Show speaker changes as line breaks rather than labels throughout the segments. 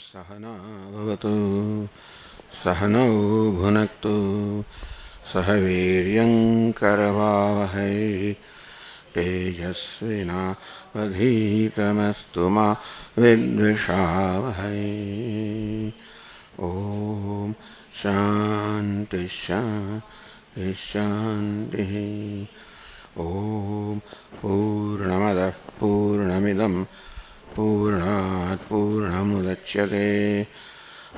सहना भवतु सहनौ भुनक्तु सह वीर्यङ्करवावहै तेजस्विनावधीतमस्तु मा विद्विषावहै। ॐ शान्ति शान्ति शान्तिः। ॐ पूर्णमदः पूर्णमिदं पूर्णात् पूर्णमुदच्यते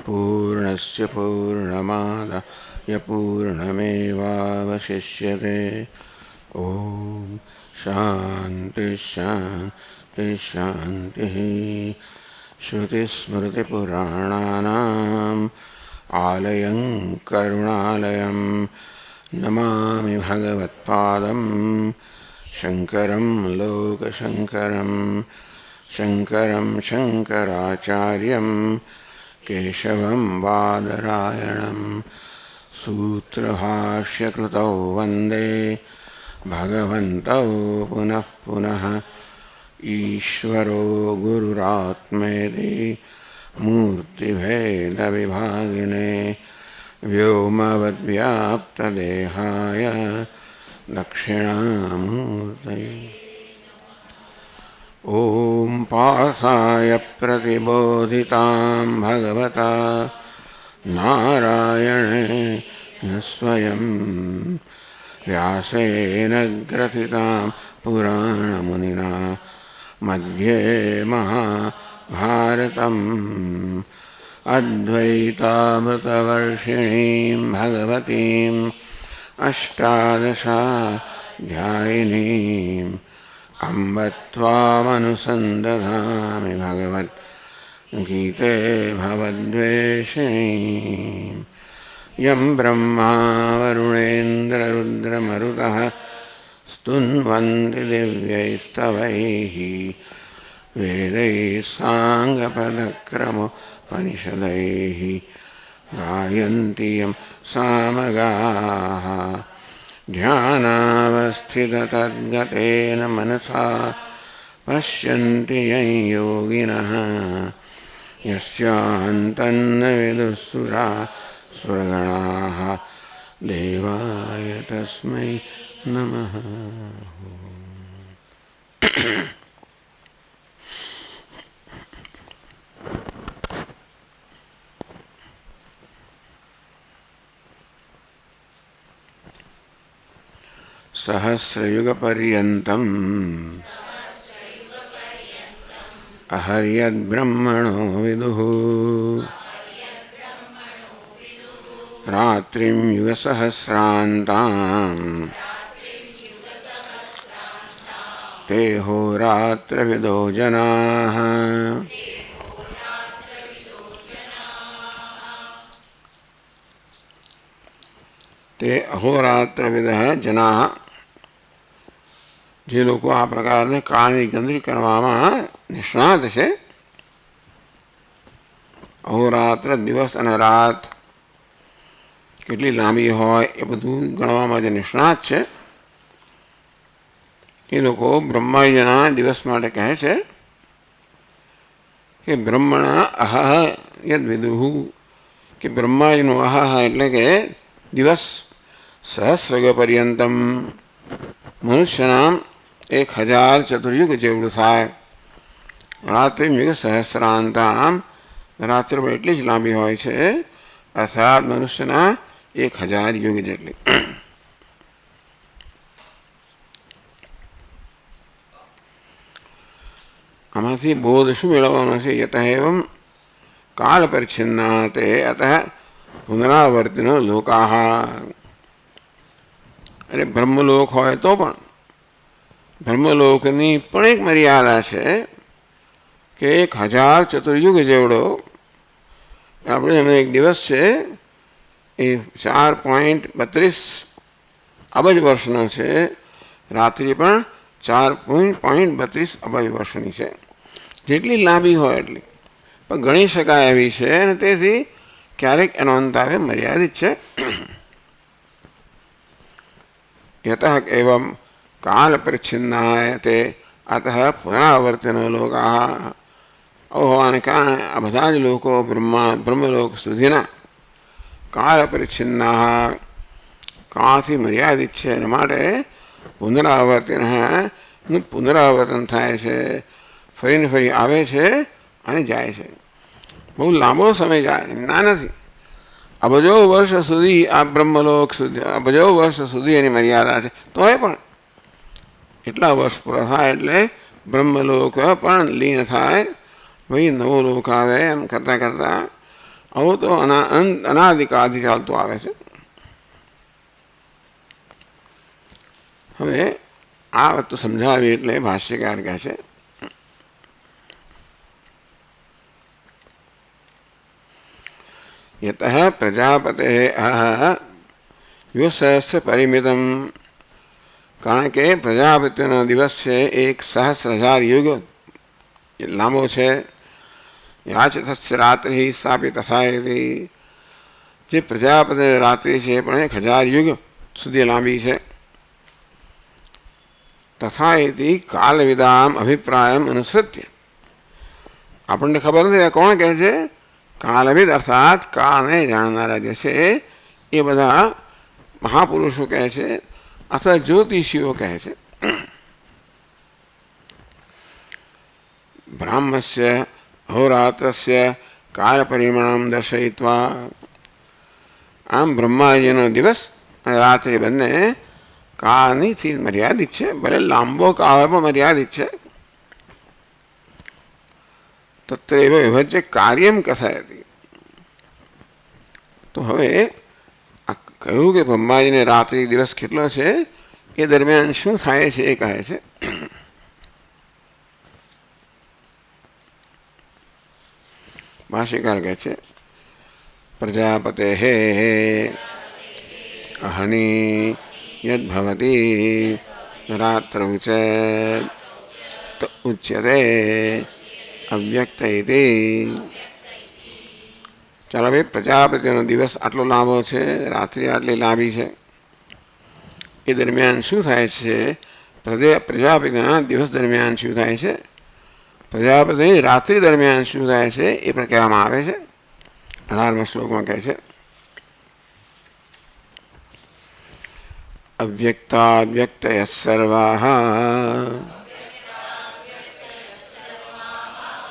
पूर्णस्य पूर्णमादाय पूर्णमेवावशिष्यते। ॐ शान्ति शान्ति शान्तिः। श्रुतिस्मृतिपुराणानाम् आलयं करुणालयं नमामि भगवत्पादं शङ्करं लोकशङ्करं शङ्करं शङ्कराचार्यं केशवं बादरायणं सूत्रभाष्यकृतौ वन्दे भगवन्तौ पुनः पुनः। ईश्वरो गुरुरात्मेति मूर्तिभेदविभागिने व्योमवद्व्याप्तदेहाय दक्षिणामूर्तये। ॐ पार्थाय प्रतिबोधितां भगवता नारायणेन स्वयं व्यासेन ग्रथितां पुराणमुनिना मध्ये महाभारतम् अद्वैतामृतवर्षिणीं भगवतीम् अष्टादशाध्यायिनीम् अम्ब त्वामनुसन्दधामि भगवद्गीते भवद्वेषिणीम्। यं ब्रह्मा वरुणेन्द्ररुद्रमरुतः स्तुन्वन्ति दिव्यैस्तवैः वेदैः साङ्गपदक्रमोपनिषदैः गायन्ति यं सामगाः। ध्यानावस्थिततद्गतेन मनसा पश्यन्ति यं योगिनः यस्यान्तन्न विदुःसुरासुरगणाः देवाय तस्मै नमः। सहस्रयुगपर्यन्तम् अहर्यद्ब्रह्मणो विदुः रात्रिं युगसहस्रान्ताम् ते होरात्रविदो जनाः। ते અહોરાત્રવિદઃ જનાઃ જે લોકો આ પ્રકારની કાળની ગણતરી કરવામાં નિષ્ણાત છે, અહોરાત્ર દિવસ અને રાત કેટલી લાંબી હોય એ બધું ગણવામાં જે નિષ્ણાત છે એ લોકો બ્રહ્માજીના દિવસ માટે કહે છે કે બ્રહ્મણા અહહ યદ વિદુઃ, કે બ્રહ્માજીનું અહહ એટલે કે દિવસ સહસ્રયુગ પર્યંતમ મનુષ્યનામ 1000 ચતુર્યુગ જેવડું થાય. રાત્રિયુગ સહસ્રાંતામ, રાત્રિ પણ એટલી જ લાંબી હોય છે, અર્થાત મનુષ્યના 1000 યુગ જેટલી. આમાંથી બોધ શું મેળવવાનો છે? યત એવં કાળ પરિચ્છિન્ના તે અતઃ પુનરાવર્તિનો લોકાહ. એટલે બ્રહ્મલોક હોય તો પણ બ્રહ્મલોકની પણ એક મર્યાદા છે કે 1000 ચતુર્યુગ જેવડો આપણે એનો એક દિવસ છે એ 4.32 અબજ વર્ષનો છે. રાત્રિ પણ 4.32 અબજ વર્ષની છે. જેટલી લાંબી હોય એટલી પણ ગણી શકાય એવી છે, અને તેથી ક્યારેક એનો અંત આવે મર્યાદિત છે. યતઃ એવં કાલ પરિચ્છિન્નાય તે અતઃ પુનરાવર્તનો લોકાહ આવું હોવાને કારણે આ બધા જ લોકો બ્રહ્મલોક સુધીના કાળ પરિચ્છિન્ના કાળથી મર્યાદિત છે. એના માટે પુનરાવર્તન થાય છે, ફરીને ફરી આવે છે અને જાય છે. બહુ લાંબો સમય જાય, ના નથી. અબજો વર્ષ સુધી આ બ્રહ્મલોક સુધી, અબજો વર્ષ સુધી એની મર્યાદા છે. તો એ પણ એટલા વર્ષ પૂરા થાય એટલે બ્રહ્મલોક પણ લીન થાય, ભાઈ નવો લોક આવે. એમ કરતાં કરતાં આવું તો અનાદિકાળથી ચાલતું આવે છે. હવે આ વસ્તુ સમજાવી એટલે ભાષ્યકાર કહે છે યતઃ પ્રજાપતે યુસહસ્ર પરિમિતમ. કારણ કે પ્રજાપતિનો દિવસ છે 1,000,000 યુગ લાંબો છે. યાચતસ્ય રાત્રિ સ્થાપિત થાય. જે પ્રજાપતિ રાત્રિ છે પણ 1,000 યુગ સુધી લાંબી છે. તથા એથી કાલવિદામ અભિપ્રાયમ અનુસૃત્ય. આપણને ખબર નથી કોણ કહે છે? કાલવિદ અર્થાત કાળને જાણનારા જે છે એ બધા મહાપુરુષો કહે છે અથવા જ્યોતિષીઓ કહે છે. બ્રાહ્મસ્ય અહોરાત્રસ્ય કાળ પરિમાણ દર્શયિત્વા. આમ બ્રહ્માજીનો દિવસ અને રાત્રિ બંને કાળનીથી મર્યાદિત છે. ભલે લાંબો કાળ પણ મર્યાદિત છે. તત્રૈવ વિભજ્ય કાર્યમ કથયતિ. તો હવે આ કહ્યું કે બ્રહ્માજીને રાત્રિ દિવસ કેટલો છે એ દરમિયાન શું થાય છે એ કહે છે. ભાષ્યકાર કહે છે પ્રજાપતે અહની યદ્ભવતી રાત્રૌ ચ ઉચ્યતે અવ્યક્ત ઇતિ. ચાલો ભાઈ, પ્રજાપતિનો દિવસ આટલો લાંબો છે, રાત્રિ આટલી લાંબી છે. એ દરમિયાન શું થાય છે? પ્રજાપતિના દિવસ દરમિયાન શું થાય છે? પ્રજાપતિની રાત્રિ દરમિયાન શું થાય છે એ પણ કહેવામાં આવે છે. 18મા શ્લોકમાં કહે છે અવ્યક્તાવ્યક્તય સર્વાઃ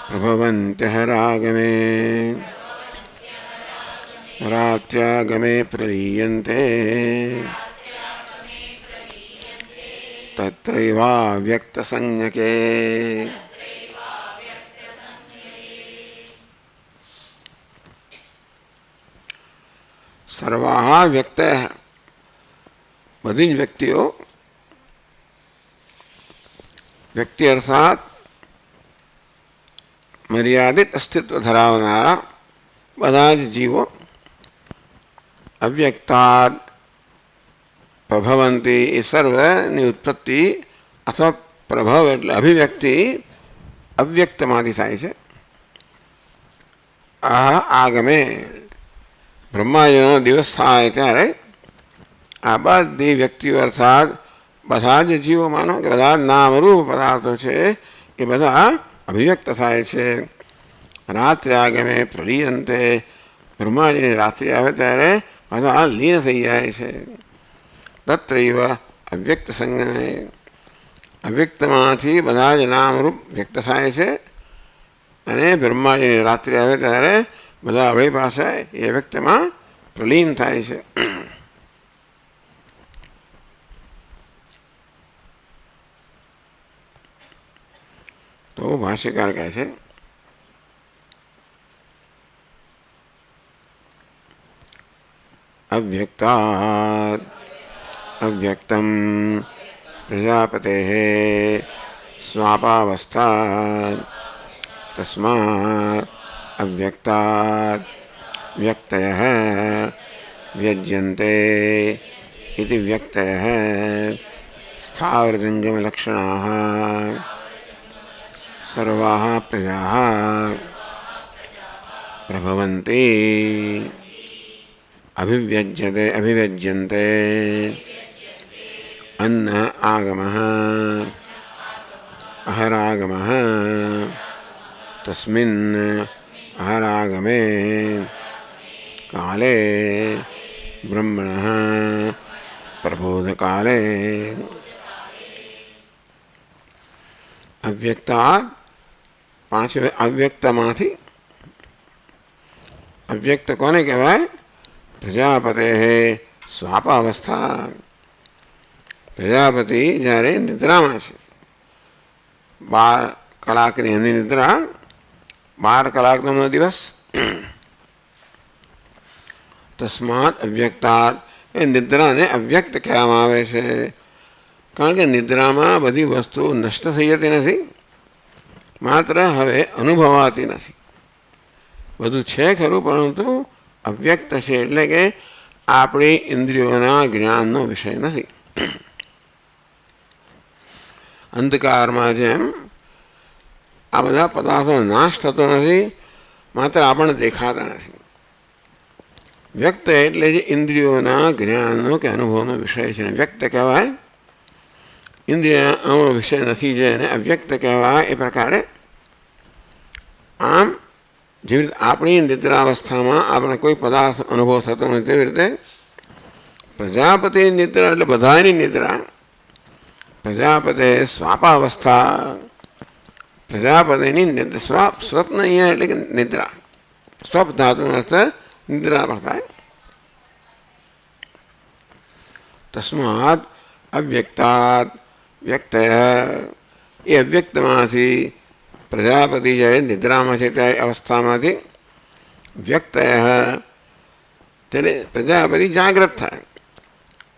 પ્રભવન્ત્યઃ રાગમે રાત્ર્યાગમે પ્રલીયન્તે તત્રૈવાવ્યક્તસંજ્ઞકે. સર્વાઃ વ્યક્તયઃ બધી જ વ્યક્તિઓ, વ્યક્તિ અર્થાત મર્યાદિત અસ્તિત્વ ધરાવનારા બધા જ જીવો, અવ્યક્તાદ પ્રભવંતી એ સર્વની ઉત્પત્તિ અથવા પ્રભવ એટલે અભિવ્યક્તિ અવ્યક્તમાંથી થાય છે. આ આગમે બ્રહ્માજીનો દિવસ થાય ત્યારે આ બધી વ્યક્તિઓ અર્થાત બધા જ જીવો, માનો કે બધા નામરૂપ પદાર્થો છે એ બધા અભિવ્યક્ત થાય છે. રાત્રે આગમે પ્રલીયંતે. બ્રહ્માજીની રાત્રિ આવે ત્યારે બધા લીન થઈ જાય છે. તત્રૈવ અવ્યક્ત સંજ્ઞાએ. અવ્યક્તમાંથી બધા જ નામરૂપ વ્યક્ત થાય છે અને બ્રહ્માજીની રાત્રિ આવે ત્યારે બધા અભય પાસે એ વ્યક્તમાં પ્રલીન થાય છે. તો ભાષ્યકાર કહે છે અવ્યક્તાદ અવ્યક્તમ પ્રજાપતેઃ સ્વાપાવસ્થાદ તસ્માत् અવ્યક્તાદ વ્યક્તયઃ વ્યજ્યન્તે ઇતિ વ્યક્તયઃ સ્થાવરજંગમલક્ષણાઃ સર્વાઃ પ્રજાઃ પ્રભવન્તિ અભિવ્યજ્યન્તે અન્ન આગમઃ અહરાગમઃ तस्मिन् आहरागमे काले ब्रह्मणः प्रबोधकाले अव्यक्तात् પાંચમે અવ્યક્તમાંથી અવ્યક્ત કોને કહેવાય? પ્રજાપતે સ્વાપાવસ્થા. પ્રજાપતિ જ્યારે નિદ્રામાં છે, 12 કલાકની એમની નિદ્રા, 12 કલાકનો એમનો દિવસ. તસ્માત અવ્યક્તાત, એ નિદ્રાને અવ્યક્ત કહેવામાં આવે છે. કારણ કે નિદ્રામાં બધી વસ્તુઓ નષ્ટ થઈ જતી નથી, માત્ર હવે અનુભવાતી નથી. બધું છે ખરું, પરંતુ અવ્યક્ત છે, એટલે કે આપણી ઇન્દ્રિયોના જ્ઞાનનો વિષય નથી. અંધકારમાં જેમ આ બધા પદાર્થો નાશ થતો નથી, માત્ર આપણને દેખાતા નથી. વ્યક્ત એટલે જે ઇન્દ્રિયોના જ્ઞાનનો કે અનુભવનો વિષય છે, વ્યક્ત કહેવાય. ઇન્દ્રિયનો વિષય નથી જેને અવ્યક્ત કહેવાય. એ પ્રકારે આમ જેવી રીતે આપણી નિદ્રાવસ્થામાં આપણે કોઈ પદાર્થ અનુભવ થતો નથી, તેવી રીતે પ્રજાપતિની નિદ્રા એટલે બધાની નિદ્રા. પ્રજાપતે સ્વાપાવસ્થા, પ્રજાપતિની સ્વપ્ન અહીંયા એટલે કે નિદ્રા. સ્વપ ધાતુનો અર્થ નિદ્રા પર થાય. તસ્માત અવ્યક્તાત વ્યક્ત, એ અવ્યક્તમાંથી પ્રજાપતિ જ્યારે નિદ્રામાં છે ત્યારે અવસ્થામાંથી વ્યક્ત ત્યારે પ્રજાપતિ જાગ્રત થાય.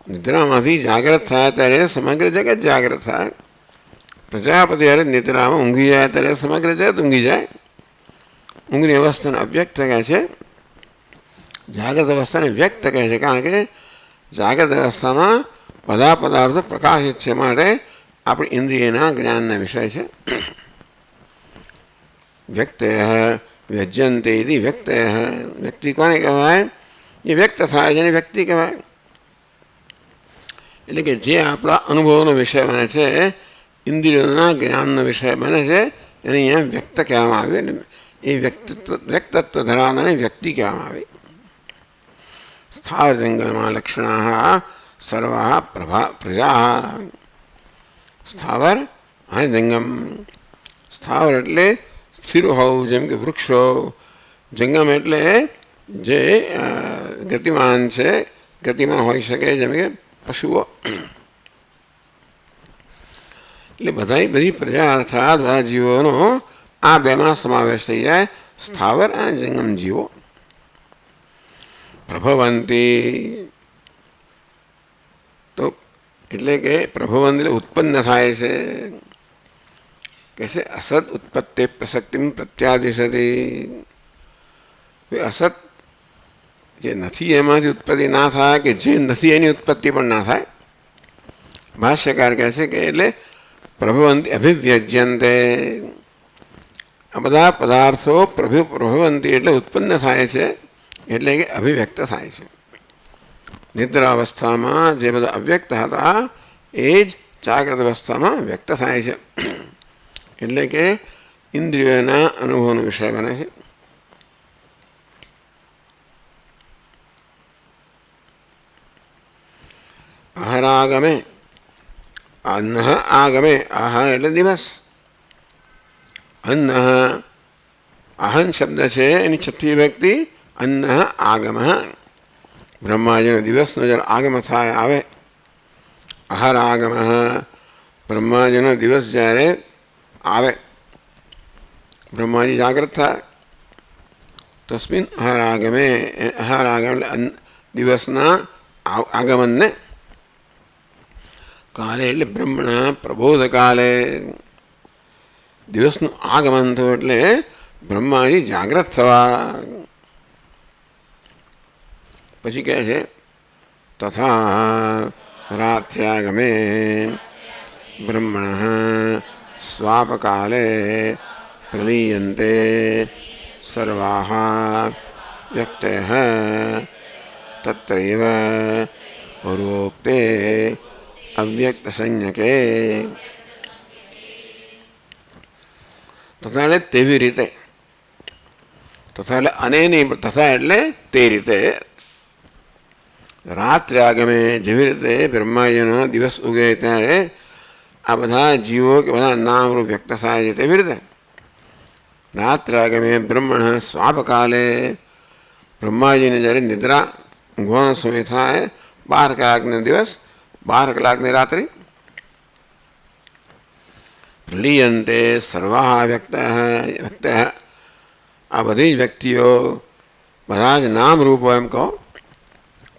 નિદ્રામાંથી જાગ્રત થાય ત્યારે સમગ્ર જગત જાગ્રત થાય. પ્રજાપતિ જ્યારે નિદ્રામાં ઊંઘી જાય ત્યારે સમગ્ર જગત ઊંઘી જાય. ઊંઘની અવસ્થાને અવ્યક્ત કહે છે, જાગ્રત અવસ્થાને વ્યક્ત કહે છે. કારણ કે જાગ્રત અવસ્થામાં બધા પદાર્થો પ્રકાશિત છે, માટે આપણી ઇન્દ્રિયના જ્ઞાનના વિષય છે. વ્યક્ત વ્યજ્યંતે વ્યક્ત, વ્યક્તિ કોને કહેવાય? એ વ્યક્ત થાય છે એને વ્યક્તિ કહેવાય. એટલે કે જે આપણા અનુભવનો વિષય બને છે, ઇન્દ્રિયોના જ્ઞાનનો વિષય બને છે, એને અહીંયા વ્યક્ત કહેવામાં આવે. એ વ્યક્તત્વ ધરાવનાને વ્યક્તિ કહેવામાં આવે. સ્થાવર જંગલમાં લક્ષણા સર્વા પ્રજા. સ્થાવર અને જંગમ. સ્થાવર એટલે સ્થિર હોવું, જેમ કે વૃક્ષો. જંગમ એટલે જે ગતિમાન છે, ગતિમાન હોઈ શકે, જેમ કે પશુઓ. એટલે બધી પ્રજા અર્થાત બધા જીવોનો આ બેમાં સમાવેશ થઈ જાય, સ્થાવર અને જંગમ જીવો. પ્રભવંતી તો એટલે કે પ્રભવંત એટલે ઉત્પન્ન થાય છે. કે છે અસત ઉત્પત્તિ પ્રસક્તિ પ્રત્યાદિશતી. અસત જે નથી એમાંથી ઉત્પત્તિ ના થાય, કે જે નથી એની ઉત્પત્તિ પણ ના થાય. ભાષ્યકાર કહે છે કે એટલે પ્રભવંતી અભિવ્યજ્યંતે, આ બધા પદાર્થો પ્રભવંતી એટલે ઉત્પન્ન થાય છે, એટલે કે અભિવ્યક્ત થાય છે. નિદ્રાવસ્થામાં જે બધા અવ્યક્ત હતા એ જ જાગ્રત અવસ્થામાં વ્યક્ત થાય છે, એટલે કે ઇન્દ્રિયોના અનુભવનો વિષય બને છે. અહરાગમે, અન્ન આગમે, આહ એટલે દિવસ, અન્ન અહન શબ્દ છે એની છઠ્ઠી વિભક્તિ અન્ન આગમ. બ્રહ્માજીનો દિવસનો જ્યારે આગમ થાય આવે, અહર આગમ, બ્રહ્માજીનો દિવસ જ્યારે આવે, બ્રહ્માજી જાગ્રત થાય. તસ્મિન અહર આગમે, અહર આગમ એટલે દિવસના આગમનને, કાલે એટલે બ્રહ્મણા પ્રબોધ કાલે, દિવસનું આગમન થયું એટલે બ્રહ્માજી જાગ્રત થવા. પછી કહે છે તથા રાત્ર્યાગમે બ્રહ્મણ સ્વાપકાલે પ્રલીયન્તે સર્વાઃ વ્યક્તયઃ તત્રૈવ પૂર્વોક્તે અવ્યક્ત સંજ્ઞકે. તથા એટલે તેવી રીતે, તથા એટલે અને નહીં, તથા એટલે તે રીતે. રાત્રે આગમે જેવી રીતે બ્રહ્માજીનો દિવસ ઉગે ત્યારે આ બધા જીવો કે બધા નામરૂપ વ્યક્ત થાય છે તેવી રીતે રાત્રે આગમે બ્રહ્મણ સ્વાપકાલે બ્રહ્માજીને જ્યારે નિદ્રા ઊંઘવાનો સમય થાય 12 કલાકનો દિવસ, 12 કલાકની રાત્રિ. પ્રલીયંતે સર્વા વ્યક્ત, આ બધી જ વ્યક્તિઓ બધા જ નામરૂપો એમ કહો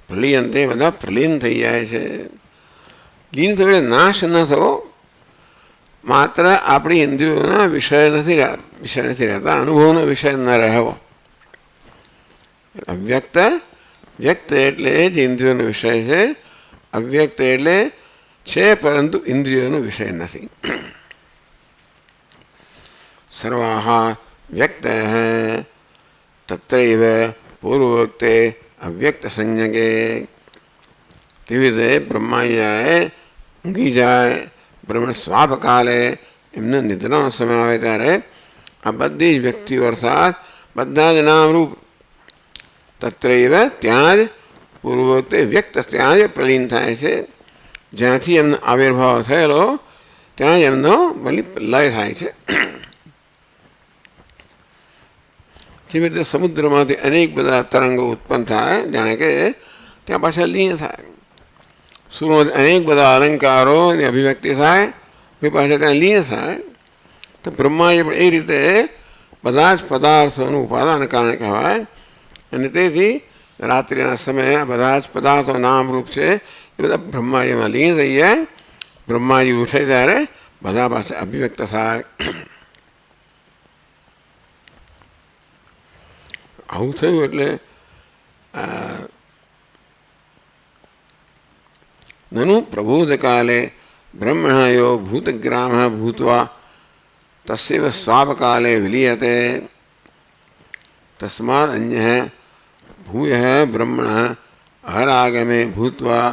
પ્રલીયંતે બધા પ્રલીન થઈ જાય છે. લીન થયો એટલે નાશ ન થવો, માત્ર આપણી ઇન્દ્રિયોના વિષય નથી રહેતા, અનુભવનો વિષય ન રહેવો. અવ્યક્ત, વ્યક્ત એટલે જે ઇન્દ્રિયોનો વિષય છે, અવ્યક્ત એટલે છે પરંતુ ઇન્દ્રિયોનો વિષય નથી. સર્વાહ વ્યક્ત તત્રૈવ પૂર્વવક્તે અવ્યક્ત સંજ્ઞકે. તેવી રીતે બ્રહ્માજીએ ઊંઘી જાય, બ્રહ્મણ સ્વાપકાલે એમનો નિદ્રાનો સમય આવે ત્યારે આ બધી જ વ્યક્તિઓ અર્થાત બધા જ નામરૂપ તત્રૈવ ત્યાં જ પૂર્વવક્તે વ્યક્ત ત્યાં જ પ્રલીન થાય છે. જ્યાંથી એમનો આવિર્ભાવ થયેલો ત્યાં જ એમનો લય થાય છે. જેવી રીતે સમુદ્રમાંથી અનેક બધા તરંગો ઉત્પન્ન થાય, જાણે કે ત્યાં પાછા લીન થાય. સુરમાંથી અનેક બધા અલંકારોની અભિવ્યક્તિ થાય, એ પાછા ત્યાં લીન થાય. તો બ્રહ્માજી પણ એ રીતે બધા જ પદાર્થોનું ઉપાદાન કારણે કહેવાય. અને તેથી રાત્રિના સમયે બધા જ પદાર્થો નામરૂપ છે એ બધા બ્રહ્માજીમાં લીન થઈ જાય. બ્રહ્માજી ઉઠે ત્યારે બધા પાસે અભિવ્યક્ત થાય. આવું થયું એટલે નનુ પ્રબોધકાલે બ્રહ્મણયો ભૂતગ્રામ ભૂત્વા તસ્યૈવ સ્વાપકાલે વિલીયતે તસ્માદ અન્ય ભૂય બ્રહ્મણ હરાગમે ભૂત્વા.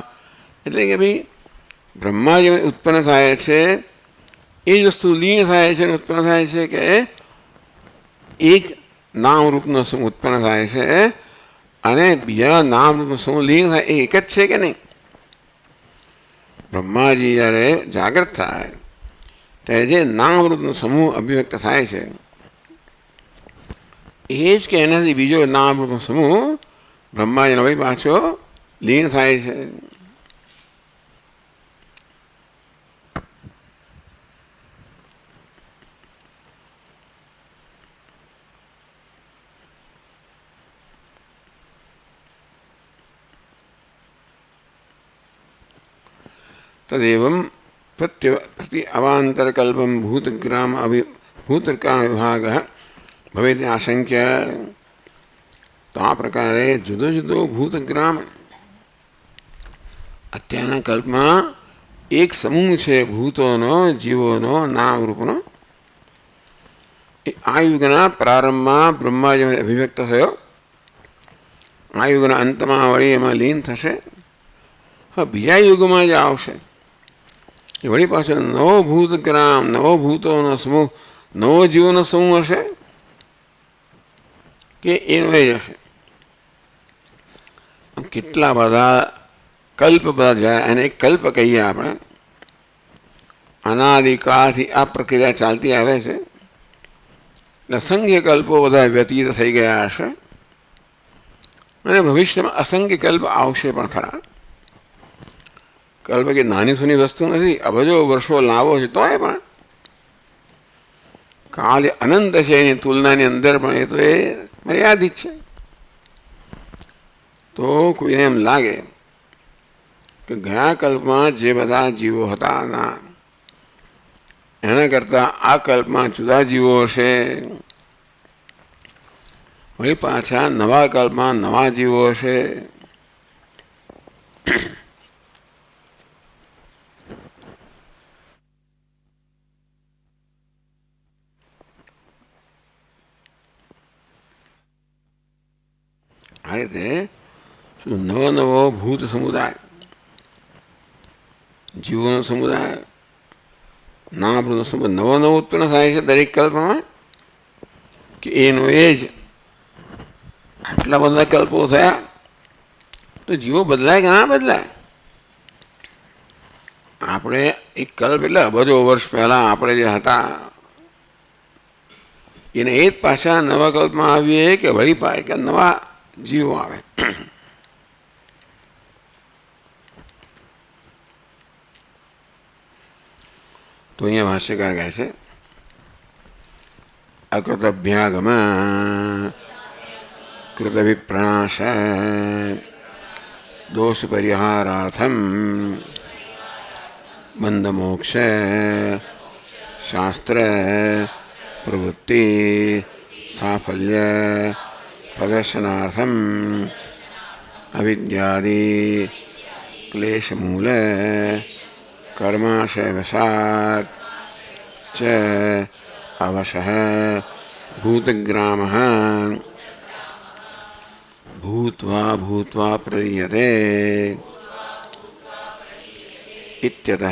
એટલે કે ભાઈ બ્રહ્માજી ઉત્પન્ન થાય છે એ જ વસ્તુ લીન થાય છે અને ઉત્પન્ન થાય છે કે એક નામરૂપનો સમૂહ ઉત્પન્ન થાય છે અને બીજા નામરૂપનો સમૂહ લીન થાય એ એક જ છે કે નહીં. બ્રહ્માજી જ્યારે જાગૃત થાય ત્યારે જે નામરૂપનો સમૂહ અભિવ્યક્ત થાય છે એ જ કે એનાથી બીજો નામરૂપનો સમૂહ બ્રહ્માજીનો ભાઈ પાછો લીન થાય છે. તદેવમ પ્રતિ અવાંતરકલ્પમ ભૂતગ્રામ વિભાગ ભવેત આશંક્ય. તો આ પ્રકારે જુદો જુદો ભૂતગ્રામ અત્યારના કલ્પમાં એક સમૂહ છે ભૂતોનો, જીવોનો, નામરૂપનો. એ આ યુગના પ્રારંભમાં બ્રહ્માજી અભિવ્યક્ત થયો, આ યુગના અંતમાં વળી એમાં લીન થશે. હવે બીજા યુગમાં જ આવશે એ વળી પાછળ નવો ભૂતગ્રામ, નવો ભૂતોનો સમૂહ, નવો જીવોનો સમૂહ હશે કે એનો એ જ હશે. કેટલા બધા કલ્પ બધા જાય, એને એક કલ્પ કહીએ આપણે. અનાદિકાળથી આ પ્રક્રિયા ચાલતી આવે છે એટલે અસંખ્ય કલ્પો બધા વ્યતીત થઈ ગયા હશે અને ભવિષ્યમાં અસંખ્ય કલ્પ આવશે પણ ખરા. કલ્પ કે નાની સૂની વસ્તુ નથી, અબજો વર્ષો લાવો છે તોય પણ કાલ અનંત છે એની તુલનાની અંદર પણ એ તો એ મર્યાદિત છે. તો કોઈને એમ લાગે કે ગયા કલ્પમાં જે બધા જીવો હતા ના એના કરતાં આ કલ્પમાં જુદા જીવો હશે, વળી પાછા નવા કલ્પમાં નવા જીવો હશે. આ રીતે નવો નવો ભૂત સમુદાય, જીવોનો સમુદાય, નામરૂપનો સમુદાય નવો નવો ઉત્પન્ન થાય છે દરેક કલ્પમાં. કે એનો એ જ આટલા બધા કલ્પો થયા તો જીવો બદલાય કે ના બદલાય? આપણે એક કલ્પ એટલે અબજો વર્ષ પહેલાં આપણે જે હતા એને એ જ પાછા નવા કલ્પમાં આવીએ કે વળી પાય કે નવા જીવો આવે. તો અહીંયા ભાષ્યકાર કહે છે અકૃતભ્યાગમ કૃત વિપ્રણાશ દોષ પરિહારાથમ બંધમોક્ષ શાસ્ત્ર પ્રવૃત્તિ સાફલ્ય પ્રદર્શનાર્થમ અવિદ્યાદિ ક્લેશમૂલ કર્માશયવશાત ચ અવશઃ ભૂતગ્રામઃ ભૂત્વા ભૂત્વા પ્રલીયતે ઇત્યતઃ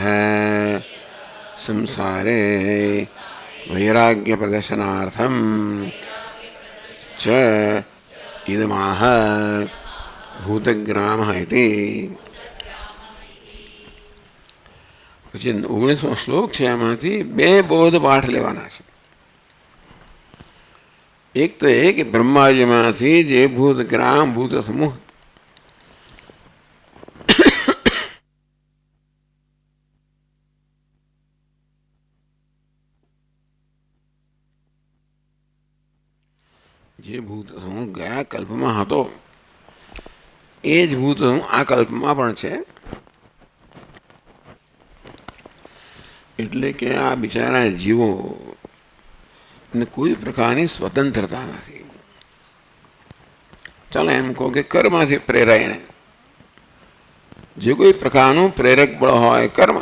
સંસારે વૈરાગ્ય પ્રદર્શનાર્થમ ચ ઇદમાહ ભૂતગ્રામઃ ઇતિ. પછી 19મો શ્લોક છે, એમાંથી બે બોધ પાઠ લેવાના છે. એક તો એ કે બ્રહ્માજીમાંથી જે ભૂતગ્રામ ભૂત સમૂહ જે ભૂત સમૂહ ગયા કલ્પમાં હતો એ જ ભૂત સમૂહ આ કલ્પમાં પણ છે. એટલે કે આ બિચારા જીવો ને કોઈ પ્રકારની સ્વતંત્રતા નથી. ચાલો એમ કહો કે કર્મથી પ્રેરાઈને જે કોઈ પ્રકારનું પ્રેરક બળ હોય કર્મ,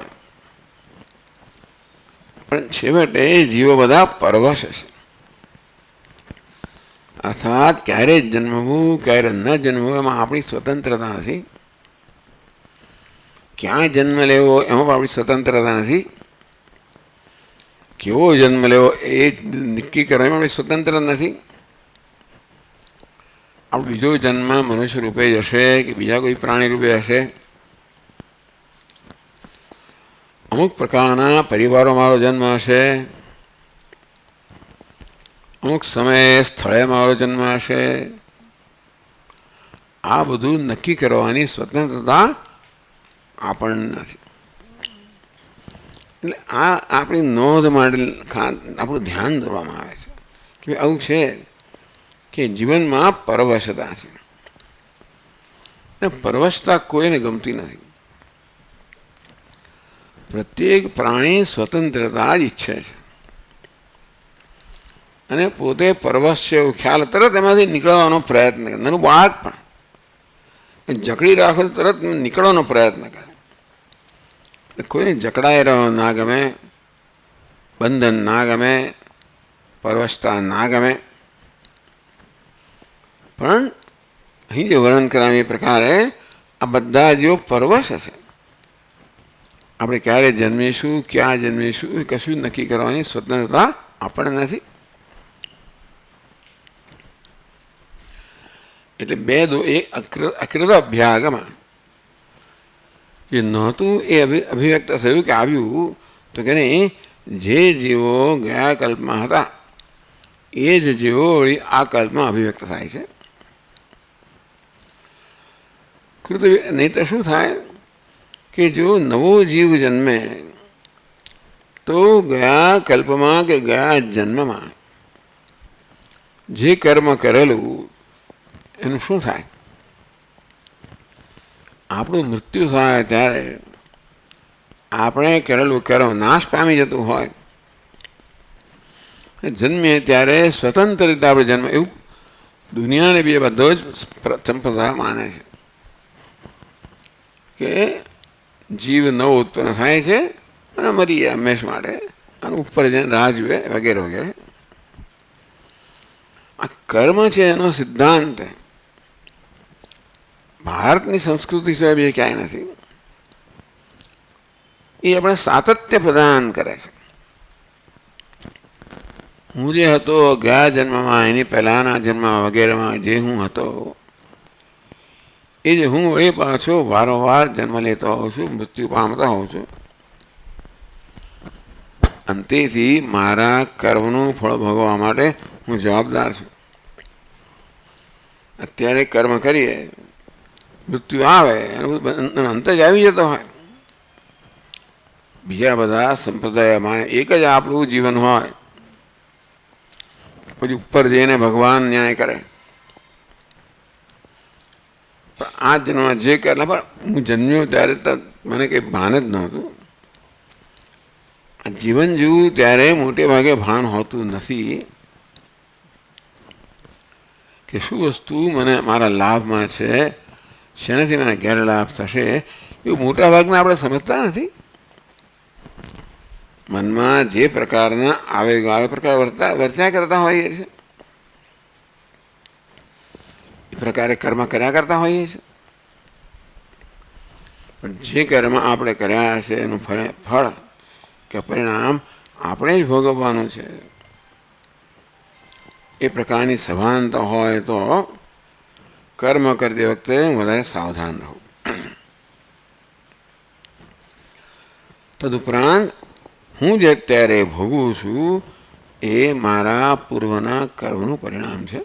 પણ છેવટે જીવો બધા પરવશ છે. અર્થાત ક્યારે જન્મવું ક્યારે ન જન્મવું એમાં આપણી સ્વતંત્રતા નથી. ક્યાં જન્મ લેવો એમાં પણ આપણી સ્વતંત્રતા નથી. કેવો જન્મ લેવો એ નક્કી કરવામાં આપણી સ્વતંત્ર નથી. આપણો બીજો જન્મ મનુષ્ય રૂપે જ હશે કે બીજા કોઈ પ્રાણી રૂપે હશે. અમુક પ્રકારના પરિવારો મારો જન્મ હશે, અમુક સમયે સ્થળે મારો જન્મ હશે. આ બધું નક્કી કરવાની સ્વતંત્રતા આપણને નથી. એટલે આ આપણી નોંધ માટે આપણું ધ્યાન દોરવામાં આવે છે કે આવું છે કે જીવનમાં પરવશતા છે. અને પરવશતા કોઈને ગમતી નથી. પ્રત્યેક પ્રાણી સ્વતંત્રતા જ ઈચ્છે છે અને પોતે પરવશ છે એવું ખ્યાલ તરત એમાંથી નીકળવાનો પ્રયત્ન કરે. નાનું બાળક પણ જકડી રાખો તો તરત નીકળવાનો પ્રયત્ન કરે. કોઈને જકડાઈ રહ્યો ના ગમે, બંધન ના ગમે, પરવશતા ના ગમે. પણ અહીં જે વર્ણન કરાવે એ પ્રકારે આ બધા જેઓ પરવશ હશે. આપણે ક્યારે જન્મીશું ક્યાં જન્મીશું એ કશું નક્કી કરવાની સ્વતંત્રતા આપણને નથી. એટલે બે દો એક અકૃત અભ્યાગમાં જે નહોતું એ અભિવ્યક્ત થયું કે આવ્યું તો કે નહીં, જે જીવો ગયા કલ્પમાં હતા એ જ જીવો વળી આ કલ્પમાં અભિવ્યક્ત થાય છે. કૃત નહીં તો શું થાય કે જો નવો જીવ જન્મે તો ગયા કલ્પમાં કે ગયા જન્મમાં જે કર્મ કરેલું એનું શું થાય? આપણું મૃત્યુ થાય ત્યારે આપણે કરેલું કર્મ નાશ પામી જતું હોય. જન્મીએ ત્યારે સ્વતંત્ર રીતે આપણે જન્મ, એવું દુનિયાને બી બધો જ સંપ્રદાય માને છે કે જીવ નવો ઉત્પન્ન થાય છે અને મરી જાય હંમેશ માટે અને ઉપર જઈને રાહ જુએ વગેરે વગેરે. આ કર્મ છે એનો સિદ્ધાંત ભારતની સંસ્કૃતિ સિવાય બી ક્યાંય નથી. એ આપણે સાતત્ય પ્રદાન કરે છે. હું જે હતો ગયા જન્મમાં, એની પહેલાંના જન્મમાં વગેરેમાં જે હું હતો, એ જ હું વળી પાછો વારંવાર જન્મ લેતો હોઉં છું, મૃત્યુ પામતો હોઉં છું. અંતેથી મારા કર્મનું ફળ ભોગવવા માટે હું જવાબદાર છું. અત્યારે કર્મ કરીએ, મૃત્યુ આવે અને અંત જ આવી જતો હોય. બીજા બધા સંપ્રદાયમાં એક જ આપણું જીવન હોય, પછી ઉપર જઈને ભગવાન ન્યાય કરે. પણ આ જન્મમાં જે કરેલા, પણ હું જન્મ્યો ત્યારે તો મને કંઈ ભાન જ નહોતું. જીવન જીવું ત્યારે મોટે ભાગે ભાન હોતું નથી કે શું વસ્તુ મને મારા લાભમાં છે, શેનાથી મને ગેરલાભ થશે, એવું મોટા ભાગના આપણે સમજતા નથી. મનમાં જે પ્રકારના આવેગો આવે પ્રકાર વર્ત્યા કરતા હોઈએ છીએ, એ પ્રકારે કર્મ કર્યા કરતા હોઈએ છીએ. પણ જે કર્મ આપણે કર્યા હશે એનું ફળ કે પરિણામ આપણે જ ભોગવવાનું છે. એ પ્રકારની સભાનતા હોય તો કર્મ કરતી વખતે વધારે સાવધાન રહું. તદુપરાંત હું જે અત્યારે ભોગવું છું એ મારા પૂર્વના કર્મનું પરિણામ છે.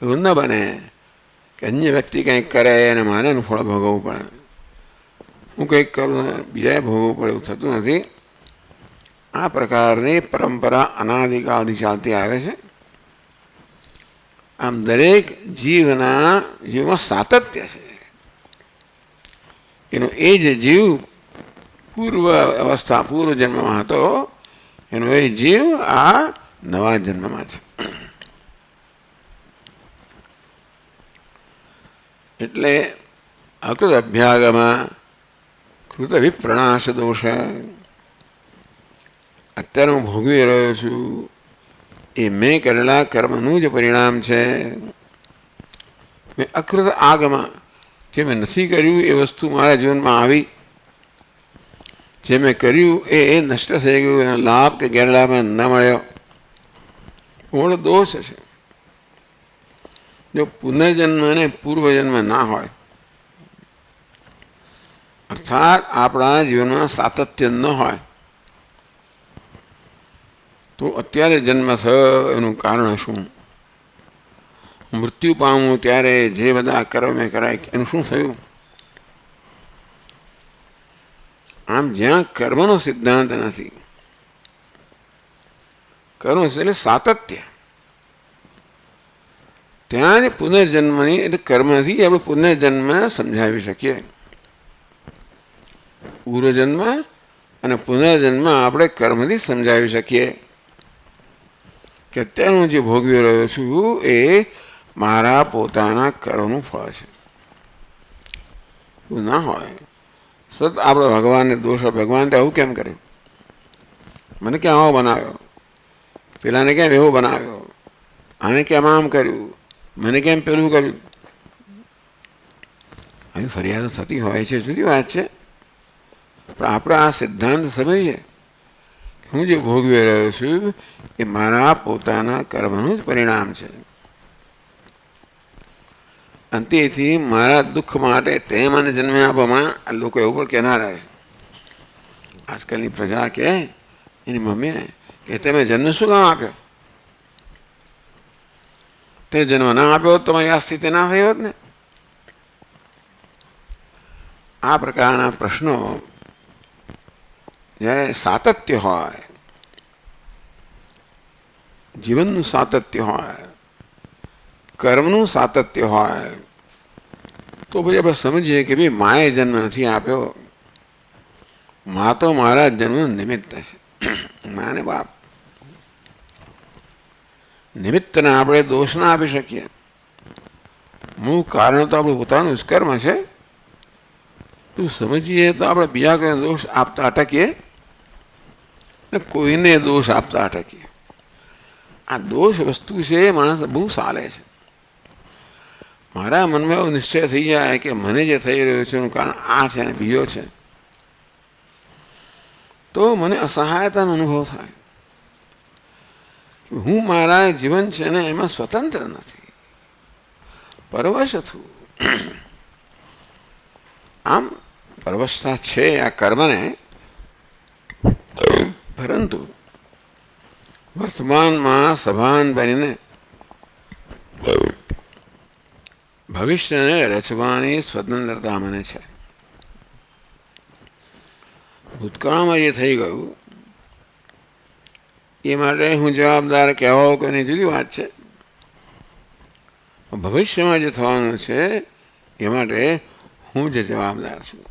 એવું ન બને કે અન્ય વ્યક્તિ કંઈક કરે અને મારે એનું ફળ ભોગવવું પડે, હું કંઈક કરું બીજાએ ભોગવવું પડે, એવું થતું નથી. આ પ્રકારની પરંપરા અનાદિકાળથી ચાલતી આવે છે. આમ દરેક જીવમાં સાતત્ય છે. એનો એ જ જીવ પૂર્વ અવસ્થા, પૂર્વ જન્મમાં હતો, એનો એ જીવ આ નવા જન્મમાં છે. એટલે અકૃત અભ્યાગમાં કૃત વિપ્રણાશ દોષ, અત્યારે હું ભોગવી રહ્યો છું એ મેં કરેલા કર્મનું જ પરિણામ છે. મેં અકૃત આગમાં જે મેં નથી કર્યું એ વસ્તુ મારા જીવનમાં આવી, જે મેં કર્યું એ નષ્ટ થઈ ગયું, એનો લાભ કે ગેરલાભ ન મળ્યો, મોટો દોષ છે. જો પુનર્જન્મ અને પૂર્વજન્મ ના હોય, અર્થાત આપણા જીવનમાં સાતત્ય ન હોય, તો અત્યારે જન્મ થયો એનું કારણ શું? મૃત્યુ પામવું ત્યારે જે બધા કર્મ મેં કરાય એનું શું થયું? આમ જ્યાં કર્મનો સિદ્ધાંત નથી, કર્મ એટલે સાતત્ય, ત્યાં જ પુનર્જન્મની, એટલે કર્મથી આપણે પુનર્જન્મ સમજાવી શકીએ. પૂર્વજન્મ અને પુનર્જન્મ આપણે કર્મથી સમજાવી શકીએ કે અત્યારે હું જે ભોગવી રહ્યો છું એ મારા પોતાના કર્મનું ફળ છે. એવું ના હોય. સત આપણે ભગવાનને દોષ, ભગવાન તો આવું કેમ કર્યું, મને કેમ આવો બનાવ્યો, પેલાને કેમ એવો બનાવ્યો, આને કેમ આમ કર્યું, મને કેમ પેલું કર્યું. આવી ફરિયાદો થતી હોય છે, જુદી વાત છે. પણ આપણે આ સિદ્ધાંત સમજીએ, હું જે ભોગવી રહ્યો છું એ મારા પોતાના કર્મનું જ પરિણામ છે. અંતેથી મારા દુઃખ માટે તે મને જન્મ આપવામાં આ લોકો એવું પણ કહેનારા છે. આજકાલની પ્રજા કે એની મમ્મીને કે તમે જન્મ શું કામ આપ્યો, તે જન્મ ના આપ્યો હોત તો તમારી આ સ્થિતિ ના થઈ હોત ને. આ પ્રકારના પ્રશ્નો જ્યારે સાતત્ય હોય, જીવનનું સાતત્ય હોય, કર્મનું સાતત્ય હોય, તો પછી આપણે સમજીએ કે ભાઈ માએ જન્મ નથી આપ્યો, મા તો મારા જન્મનું નિમિત્ત છે. મા ને બાપ નિમિત્તને આપણે દોષ ના આપી શકીએ. મૂળ કારણ તો આપણું પોતાનું જ કર્મ છે. તું સમજીએ તો આપણે બીજા કોઈને દોષ આપતા અટકીએ ને કોઈને દોષ આપતા અટકીએ. આ દોષ વસ્તુ છે એ માણસ બહુ ચાલે છે. મારા મનમાં એવો નિશ્ચય થઈ જાય કે મને જે થઈ રહ્યું છે એનું કારણ આ છે અને બીજો છે, તો મને અસહાયતાનો અનુભવ થાય. હું મારા જીવન છે ને એમાં સ્વતંત્ર નથી, પરવશ છું. આમ પરવશતા છે આ કર્મને, પરંતુ વર્તમાનમાં સભાન બનીને ભવિષ્યને રચવાની સ્વતંત્રતા મને છે. ભૂતકાળમાં જે થઈ ગયું એ માટે હું જવાબદાર કહેવાઓ કોઈની જુદી વાત છે. ભવિષ્યમાં જે થવાનું છે એ માટે હું જ જવાબદાર છું,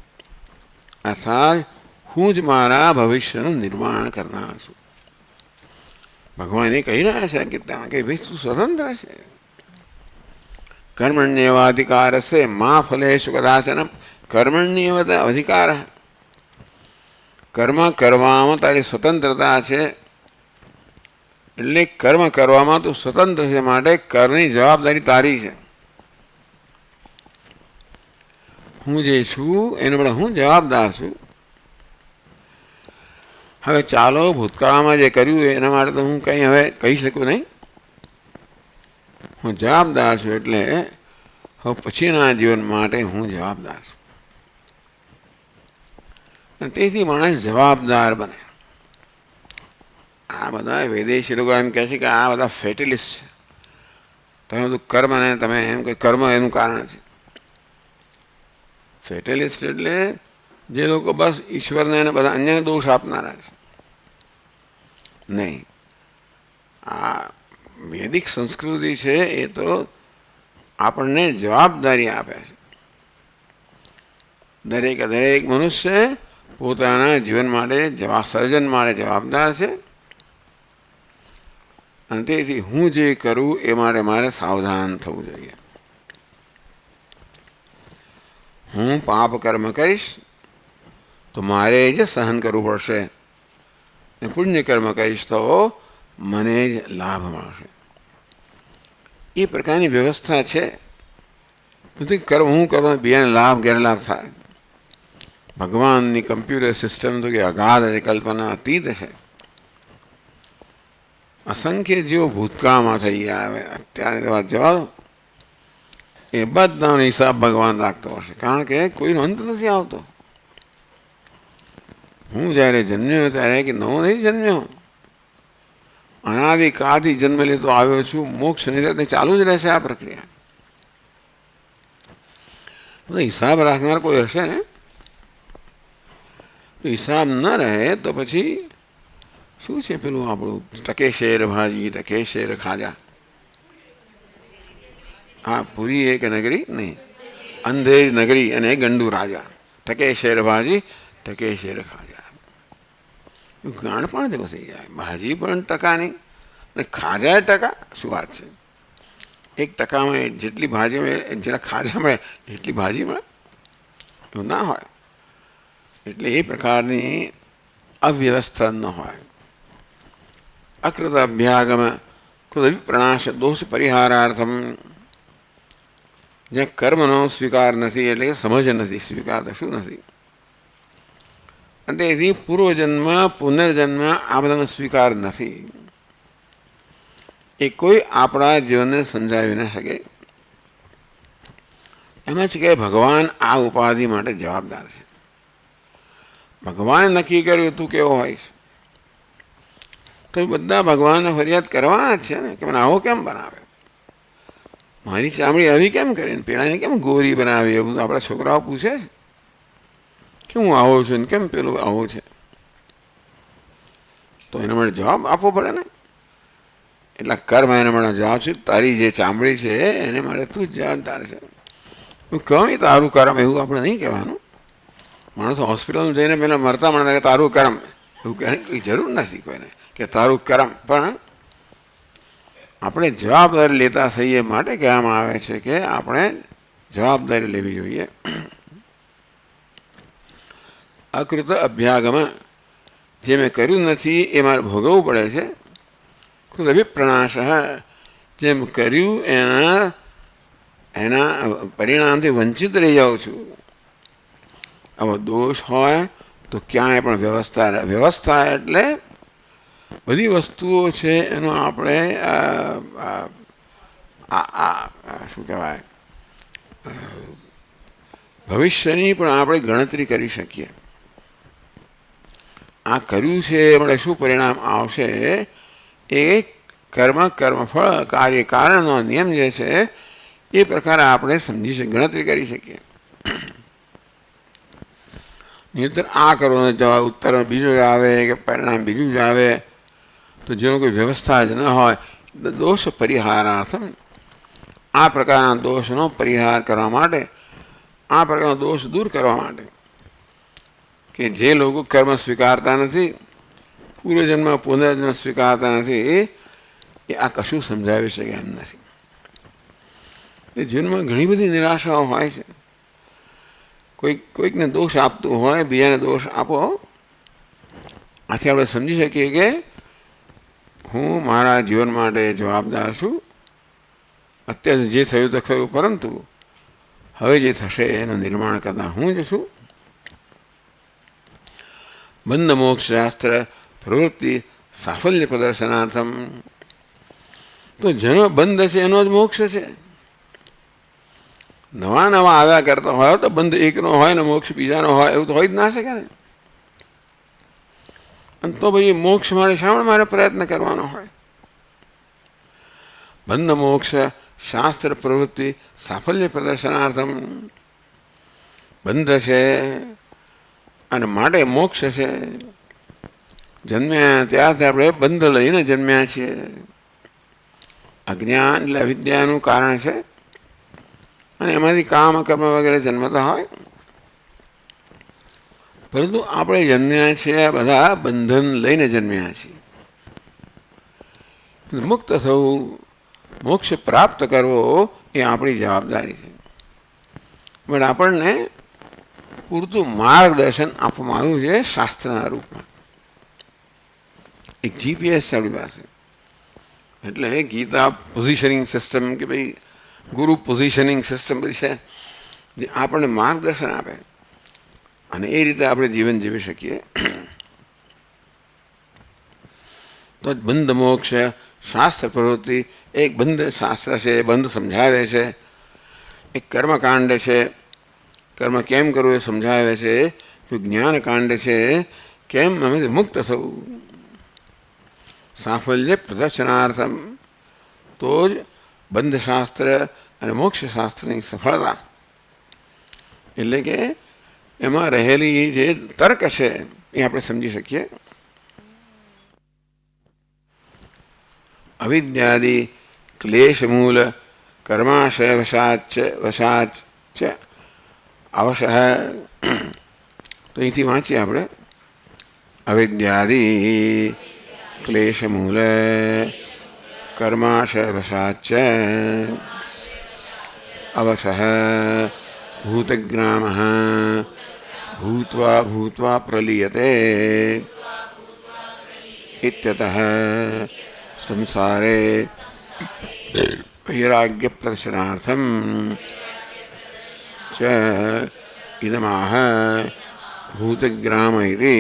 અર્થાત હું જ મારા ભવિષ્યનું નિર્માણ કરનાર છું. ભગવાન એ કહી રહ્યા છે ગીતામાં કે ભાઈ તું સ્વતંત્ર છે. કર્મણ્યેવાધિકાર છે મા ફલેષુ કદાચન. કર્મણ્યેવ અધિકાર, કર્મ કરવામાં તારી સ્વતંત્રતા છે, એટલે કર્મ કરવામાં તું સ્વતંત્ર છે, માટે કર્મની જવાબદારી તારી છે. હું જે છું એના માટે હું જવાબદાર છું. હવે ચાલો ભૂતકાળમાં જે કર્યું એના માટે તો હું કંઈ હવે કહી શકું નહીં. હું જવાબદાર છું એટલે હવે પછીના જીવન માટે હું જવાબદાર છું. અને તેથી માણસ જવાબદાર બને. આ બધા વિદેશી લોકો એમ કહે છે કે આ બધા ફેટિલિસ્ટ છે, તમે બધું કર્મને તમે એમ કે કર્મ એનું કારણ છે. ફેટેલિસ્ટ એટલે જે લોકો બસ ઈશ્વરને અને બધા અન્યને દોષ આપનારા છે. નહીં, આ વૈદિક સંસ્કૃતિ છે એ તો આપણને જવાબદારી આપે છે. દરેક મનુષ્ય પોતાના જીવન માટે સર્જન માટે જવાબદાર છે. અને તેથી હું જે કરું એ માટે મારે સાવધાન થવું જોઈએ. હું પાપ કર્મ કરીશ તો મારે જ સહન કરવું પડશે, ને પુણ્ય કર્મ કરીશ તો મને જ લાભ મળશે. એ પ્રકારની વ્યવસ્થા છે. નથી હું કરું બીજાને લાભ ગેરલાભ થાય. ભગવાનની કમ્પ્યુટર સિસ્ટમ તો કે અગાધ છે, કલ્પના અતીત છે. અસંખ્ય જેવો ભૂતકાળમાં થઈ ગયા, હવે અત્યારે વાત જવા દો. એ બધાનો હિસાબ ભગવાન રાખતો હશે, કારણ કે કોઈનો અંત નથી આવતો. હું જ્યારે જન્મ્યો ત્યારે કે નવો નહીં જન્મ્યો, અનાદિકાળથી જન્મ લેતો આવ્યો છું. મોક્ષ નહીં ચાલુ જ રહેશે આ પ્રક્રિયા. હિસાબ રાખનાર કોઈ હશે ને? હિસાબ ન રહે તો પછી શું છે પેલું આપણું ટકે શેર ભાજી ટકે શેર ખાજા. હા, પૂરી એક નગરી નહીં, અંધેરી નગરી અને ગંડુ રાજા. ટકે શેર ભાજી ટકે શેર ખાજા. ગાણ પણ જેવો થઈ જાય. ભાજી પણ ટકાની અને ખાજા ટકા. શું વાત છે? 1% જેટલી ભાજી મળે, જેટલા ખાજા મળે એટલી ભાજી મળે, એવું ના હોય. એટલે એ પ્રકારની અવ્યવસ્થા ન હોય. અકૃત અભ્યાગમ કૃત વિપ્રણાશ દોષ પરિહારાર્થમ. જ્યાં કર્મનો સ્વીકાર નથી એટલે કે સમજ નથી, સ્વીકાર તો શું નથી. અને તેથી પૂર્વજન્મ પુનર્જન્મ આ બધાનો સ્વીકાર નથી. એ કોઈ આપણા જીવનને સમજાવી ન શકે. એમ જ કે ભગવાન આ ઉપાધિ માટે જવાબદાર છે. ભગવાન નક્કી કર્યું તું કેવો હોઈશ, તો બધા ભગવાનને ફરિયાદ કરવાના જ છે ને કે મને આવો કેમ બનાવે, મારી ચામડી આવી કેમ કરીને, પેલાને કેમ ગોરી બનાવી, એવું તો આપણા છોકરાઓ પૂછે છે કે હું આવો છું ને કેમ પેલું આવો છે. તો એના માટે જવાબ આપવો પડે ને. એટલા કર્મ એના માટે જવાબ છે. તારી જે ચામડી છે એને માટે તું જ જવાબદાર છે. હું કહું તારું કર્મ, એવું આપણે નહીં કહેવાનું. માણસો હોસ્પિટલમાં જઈને પહેલાં મરતા મળે કે તારું કર્મ, એવું કહેવાની કોઈ જરૂર નથી કોઈને કે તારું કર્મ. પણ આપણે જવાબદારી લેતા થઈએ માટે કહેવામાં આવે છે કે આપણે જવાબદારી લેવી જોઈએ. અકૃત અભ્યાગમ, જે મેં કર્યું નથી એ મારે ભોગવવું પડે છે. કૃત અભિપ્રણાશ, જેમ કર્યું એના પરિણામથી વંચિત રહી જાઉં છું. આવો દોષ હોય તો ક્યાંય પણ વ્યવસ્થા એટલે બધી વસ્તુઓ છે એનો આપણે શું કહેવાય ભવિષ્યની પણ આપણે ગણતરી કરી શકીએ. આ કર્યું છે આપણે શું પરિણામ આવશે એ કર્મફળ કાર્યકારણનો નિયમ જે છે એ પ્રકારે આપણે ગણતરી કરી શકીએ. નહીંતર આ કરો જવાબ ઉત્તર બીજો જ આવે કે પરિણામ બીજું જ આવે તો જેનો કોઈ વ્યવસ્થા જ ન હોય. દોષ પરિહારાર્થમ આ પ્રકારના દોષનો પરિહાર કરવા માટે, આ પ્રકારનો દોષ દૂર કરવા માટે કે જે લોકો કર્મ સ્વીકારતા નથી, પૂર્વજન્મ પુનર્જન્મ સ્વીકારતા નથી, એ આ કશું સમજાવી શકે એમ નથી. એ જીવનમાં ઘણી બધી નિરાશાઓ હોય છે. કોઈકને દોષ આપતું હોય, બીજાને દોષ આપો. આથી આપણે સમજી શકીએ કે હું મારા જીવન માટે જવાબદાર છું. અત્યારે જે થયું તો ખરું, પરંતુ હવે જે થશે એનું નિર્માણ કરતા હું જ છું. બંધ મોક્ષ શાસ્ત્ર પ્રવૃત્તિ સાફલ્ય પ્રદર્શનાર્થમ. તો જેનો બંધ છે એનો જ મોક્ષ છે. નવા નવા આવ્યા કરતા હોય તો બંધ એકનો હોય ને મોક્ષ બીજાનો હોય એવું તો હોય જ ના શકે ને. અને તો પછી મોક્ષ માટે શા મારે પ્રયત્ન કરવાનો હોય? બંધ મોક્ષ શાસ્ત્ર પ્રવૃત્તિ સાફલ્ય પ્રદર્શનાર્થમ. બંધ છે અને માટે મોક્ષ છે. જન્મ્યા ત્યારથી આપણે બંધ લઈને જન્મ્યા છીએ. અજ્ઞાન એટલે અવિદ્યાનું કારણ છે અને એમાંથી કામ કર્મ વગેરે જન્મતા હોય. પરંતુ આપણે જન્મ્યા છીએ બધા બંધન લઈને જન્મ્યા છીએ. મુક્ત થવું, મોક્ષ પ્રાપ્ત કરવો એ આપણી જવાબદારી છે. પણ આપણને પૂરતું માર્ગદર્શન આપવામાં આવ્યું છે શાસ્ત્રના રૂપમાં. એક જીપીએસ છે આપણી પાસે. એટલે ગીતા પોઝિશનિંગ સિસ્ટમ કે ભાઈ ગુરુ પોઝિશનિંગ સિસ્ટમ બધી છે જે આપણને માર્ગદર્શન આપે અને એ રીતે આપણે જીવન જીવી શકીએ. તો બંધ મોક્ષ શાસ્ત્ર પ્રવૃત્તિ એક બંધ શાસ્ત્ર છે, બંધ સમજાવે છે. એક કર્મકાંડ છે, કર્મ કેમ કરવું એ સમજાવે છે. જ્ઞાનકાંડ છે, કેમ અમે મુક્ત થવું. સાફલ્ય પ્રદર્શનાર્થમ. તો જ બંધશાસ્ત્ર અને મોક્ષશાસ્ત્રની સફળતા એટલે કે એમાં રહેલી જે તર્ક છે એ આપણે સમજી શકીએ. અવિદ્યાદિ ક્લેશમૂલ કર્માશય વશાચ અવશ. તો અહીંથી વાંચીએ આપણે. અવિદ્યાદિ ક્લેશમૂલ કર્માશય વશાચ અવશ ભૂતગ્રામ ભૂત્વા ભૂત્વા પ્રલીયતે ઇત્યતઃ સંસારે વૈરાગ્ય પ્રદર્શનાર્થમ ચ ઇદમાહ ભૂતગ્રામ ઇતિ.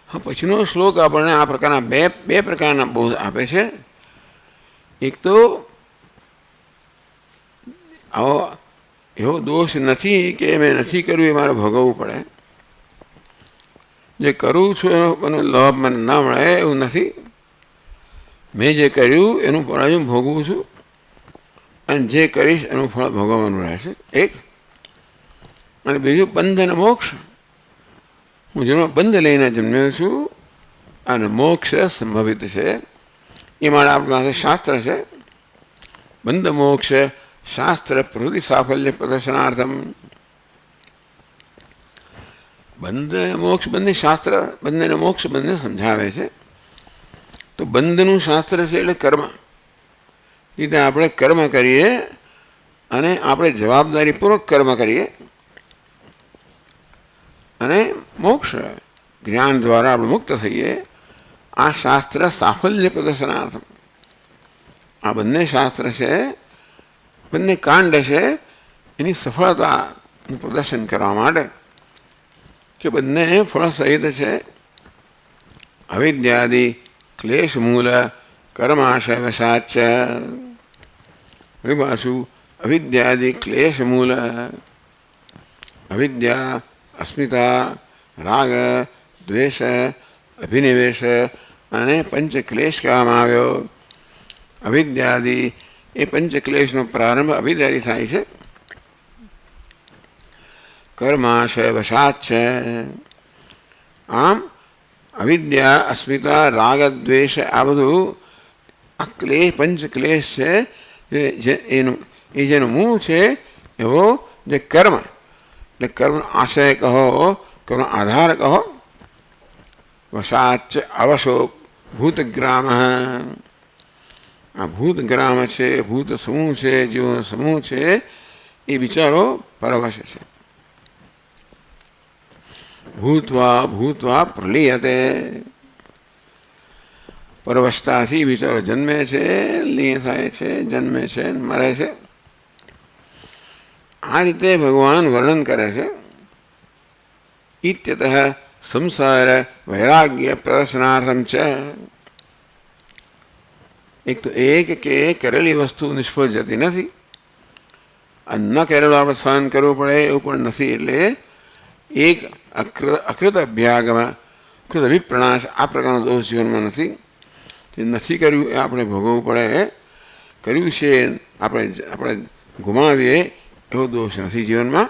હા, પછીનો શ્લોક આપણને આ પ્રકારના બે પ્રકારના બોધ આપે છે. એક તો આવો એવો દોષ નથી કે મેં નથી કર્યું એ મારે ભોગવવું પડે. જે કરું છું એનો લાભ મને ના મળે એવું નથી. મેં જે કર્યું એનું ફળ હું ભોગવું છું અને જે કરીશ એનું ફળ ભોગવવાનું રહેશે. એક. અને બીજું બંધ અને મોક્ષ. હું જેનો બંધ લઈને જન્મ્યો છું અને મોક્ષ સંભવિત છે. એ માટે આપણી પાસે શાસ્ત્ર છે. બંધ મોક્ષ શાસ્ત્ર પ્રવૃત્તિ સાફલ્ય પ્રદર્શનાર્થમ. બંધ મોક્ષ બંને શાસ્ત્ર બંને મોક્ષ બંને સમજાવે છે. તો બંધનું શાસ્ત્ર છે એટલે કર્મ. રીતે આપણે કર્મ કરીએ અને આપણે જવાબદારીપૂર્વક કર્મ કરીએ અને મોક્ષ જ્ઞાન દ્વારા આપણે મુક્ત થઈએ. આ શાસ્ત્ર સાફલ્ય પ્રદર્શનાર્થમ. આ બંને શાસ્ત્ર છે, બંને કાંડ છે એની સફળતાનું પ્રદર્શન કરવા માટે કે બંને ફળ સહિત છે अविद्यादि क्लेश मूल कर्माशय वशाच पासु अविद्यादि क्लेश मूल अविद्या अस्मिता राग द्वेष अभिनिवेश अने पंच क्लेश कहेवामां आव्यो। अविद्यादि ए पंच क्लेशनो प्रारंभ अविद्यादि थाय छे। कर्माशय वशाच आम अविद्या अस्मिता राग द्वेष आ बधुं आ क्लेश पंच क्लेश छे ए जेनो मूळ छे एवो जे कर्म એટલે કર્મ આશય કહો કર્મ આધાર કહો। વશાચ અવશો ભૂતગ્રામ આ ભૂતગ્રામ છે ભૂત સમૂહ છે જીવનો સમૂહ છે એ બિચારો પરવશ છે। ભૂત્વા ભૂત્વા પ્રલીયતે પરવશતાથી બિચારો જન્મે છે લીન થાય છે જન્મે છે મરે છે। आ रीते भगवान वर्णन करे छे। इत्यतः संसार वैराग्य प्रदर्शनार्थम च एक तो एक के करेली वस्तु निष्फल जती नहीं न करेलो आप सहन करवू पड़े एवं पण नहीं एटले एक अकृत अभ्यागम कृत अभिप्रणाश आ प्रकार दोष जीवन में नहीं कर्यु आपणे भोगवू पड़े कर्यु छे आपणे गुमावीए एवो दोष नहीं जीवन में।